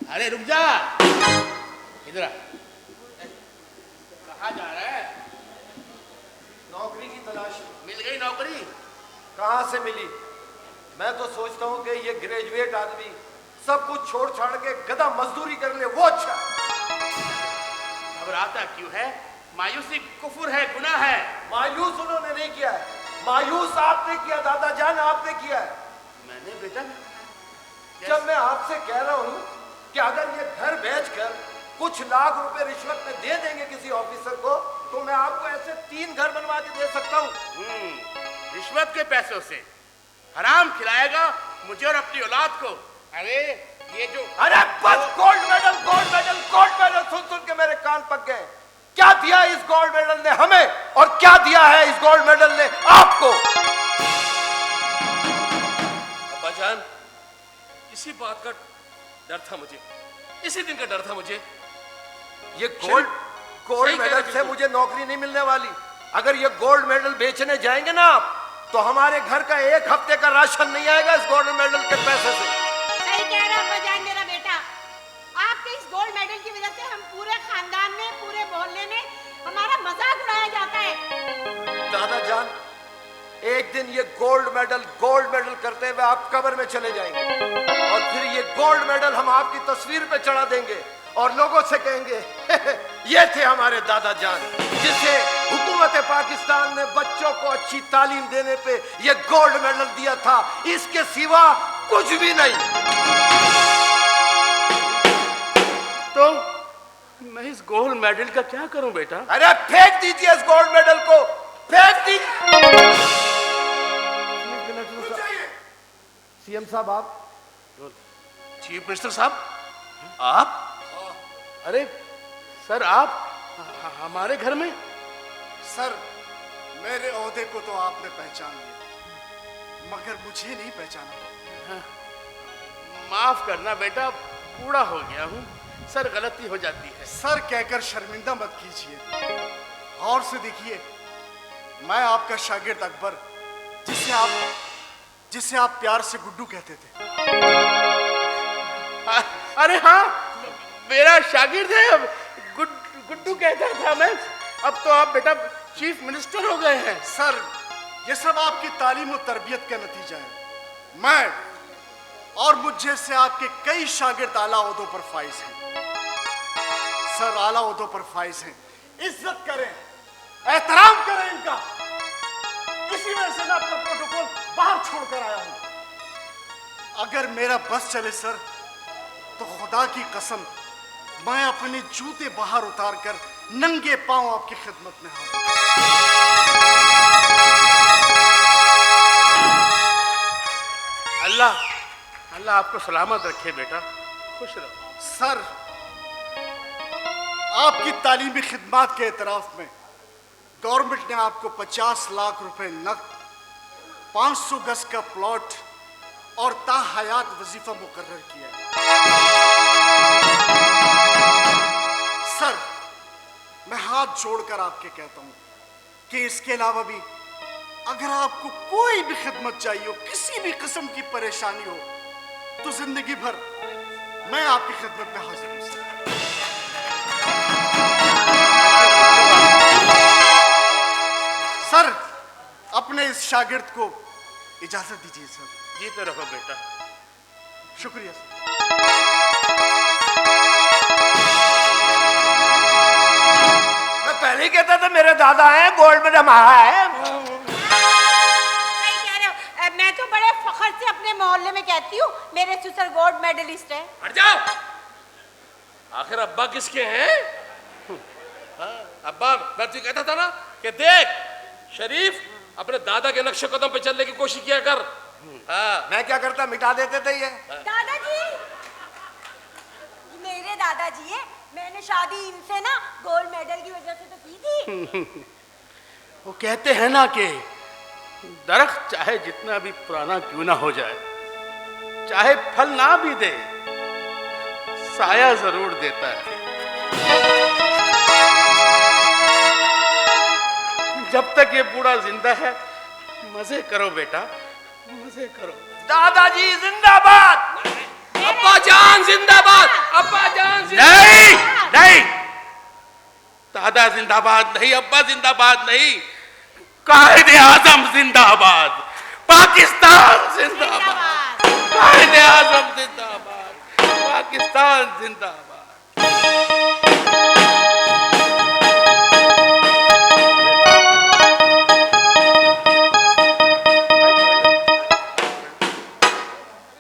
अरे रुक जा, इधर आ। कहाँ जा रहा है? नौकरी की तलाश। मिल गई नौकरी? कहाँ से मिली? मैं तो सोचता हूँ कि ये ग्रेजुएट आदमी सब कुछ छोड़ छाड़ के गधा मजदूरी कर ले, वो अच्छा। घबराता क्यों है? मायूसी कुफर है, गुनाह है। मायूस उन्होंने नहीं किया है, मायूस आपने किया दादा जान, आपने किया है। मैंने बेटा? जब मैं आपसे कह रहा हूँ कि अगर ये घर बेचकर कुछ लाख रुपए रिश्वत में दे देंगे किसी ऑफिसर को, तो मैं आपको ऐसे 3 घर बनवा के दे सकता हूँ। रिश्वत के पैसों से हराम खिलाएगा मुझे और अपनी औलाद को। अरे ये जो, अरे बस, gold medal gold medal gold medal सुन सुन के मेरे कान पक गए। क्या दिया इस गोल्ड मेडल ने हमें और क्या दिया है इस गोल्ड मेडल ने आपको? अब्बाजान, इसी बात का डर था मुझे, इसी दिन का डर था मुझे। ये गोल्ड मेडल से मुझे नौकरी नहीं मिलने वाली। अगर ये गोल्ड मेडल बेचने जाएंगे ना आप, तो हमारे घर का 1 हफ्ते का राशन नहीं आएगा इस गोल्ड मेडल के पैसे से। सही कह रहा अब्बाजान मेरा बेटा। आपके इस गोल्ड मेडल की वजह से हम पूरे खानदान में, पूरे मोहल्ले में हमारा मजाक उड़ाया जाता है। दादा जान, एक दिन ये गोल्ड मेडल करते हुए आप कब्र में चले जाएंगे और फिर ये गोल्ड मेडल हम आपकी तस्वीर पे चढ़ा देंगे और लोगों से कहेंगे ये थे हमारे दादा जान, जिसे हुकूमत पाकिस्तान ने बच्चों को अच्छी तालीम देने पे ये गोल्ड मेडल दिया था, इसके सिवा कुछ भी नहीं। तो मैं इस गोल्ड मेडल का क्या करूं बेटा? अरे फेंक दीजिए इस गोल्ड मेडल को, फेंक दीजिए। सीएम साहब आप? चीफ मिनिस्टर साहब आप? अरे सर, आप हमारे घर में? सर, मेरे ओहदे को तो आपने पहचान लिया, मगर मुझे नहीं पहचाना। माफ करना बेटा, बूढ़ा हो गया हूँ सर, गलती हो जाती है। सर कहकर शर्मिंदा मत कीजिए, और से देखिए, मैं आपका शागिर्द अकबर, जिसे आप प्यार से गुड्डू कहते थे। अरे हाँ, मेरा शागिर्द है, गुड्डू कहता था मैं। अब तो आप बेटा चीफ मिनिस्टर हो गए हैं। सर, ये सब आपकी तालीम और तरबियत का नतीजा है। मैं और मुझ जैसे आपके कई शागिर्द आला ओहदों पर फाइज हैं। सर, आला ओहदों पर फाइज हैं, इज्जत करें, एहतराम करें इनका। इसी वजह से मैं अपना प्रोटोकॉल बाहर छोड़कर आया हूं। अगर मेरा बस चले सर, तो खुदा की कसम मैं अपने जूते बाहर उतारकर नंगे पांव आपकी खिदमत में हाजिर। अल्लाह आपको सलामत रखे बेटा, खुश रहो। सर, आपकी तालीमी खिदमत के एतराफ में गवर्नमेंट ने आपको 50 लाख रुपए नकद, 500 गज का प्लॉट और ताहयात वजीफा मुकर्रर किया है। सर, मैं हाथ जोड़कर आपके कहता हूं कि इसके अलावा भी अगर आपको कोई भी खिदमत चाहिए हो, किसी भी किस्म की परेशानी हो, तो जिंदगी भर मैं आपकी खिदमत में हाजिर हूं। सर, अपने इस शागिर्द को इजाजत दीजिए सर। जीते रहो बेटा। शुक्रिया सर। मैं पहले ही कहता था मेरे दादा हैं, गोल्ड मेडल हमारा है। सही कह रहे हो। मैं तो बड़े फख्र से अपने मोहल्ले में कहती हूँ मेरे ससुर गोल्ड मेडलिस्ट है। हट जाओ, आखिर अब्बा किसके हैं? अब्बा, मैं तुझे कहता था ना कि देख शरीफ, अपने दादा के नक्शे कदम पे चलने की कोशिश किया कर। मैं क्या करता, मिटा देते थे ये। दादाजी, मेरे दादाजी है, मैंने शादी इनसे ना गोल्ड मेडल की वजह से तो की थी। वो कहते हैं ना कि दरख्त चाहे जितना भी पुराना क्यों ना हो जाए, चाहे फल ना भी दे, साया जरूर देता है। जब तक ये बूढ़ा जिंदा है, मजे करो बेटा, मजे करो। दादाजी जिंदाबाद, अब्बा जान जिंदाबाद, अब्बा जान नहीं नहीं, दादा जिंदाबाद नहीं, अब्बा जिंदाबाद नहीं, कायदे आजम जिंदाबाद, पाकिस्तान जिंदाबाद, कायदे आजम जिंदाबाद, पाकिस्तान जिंदाबाद।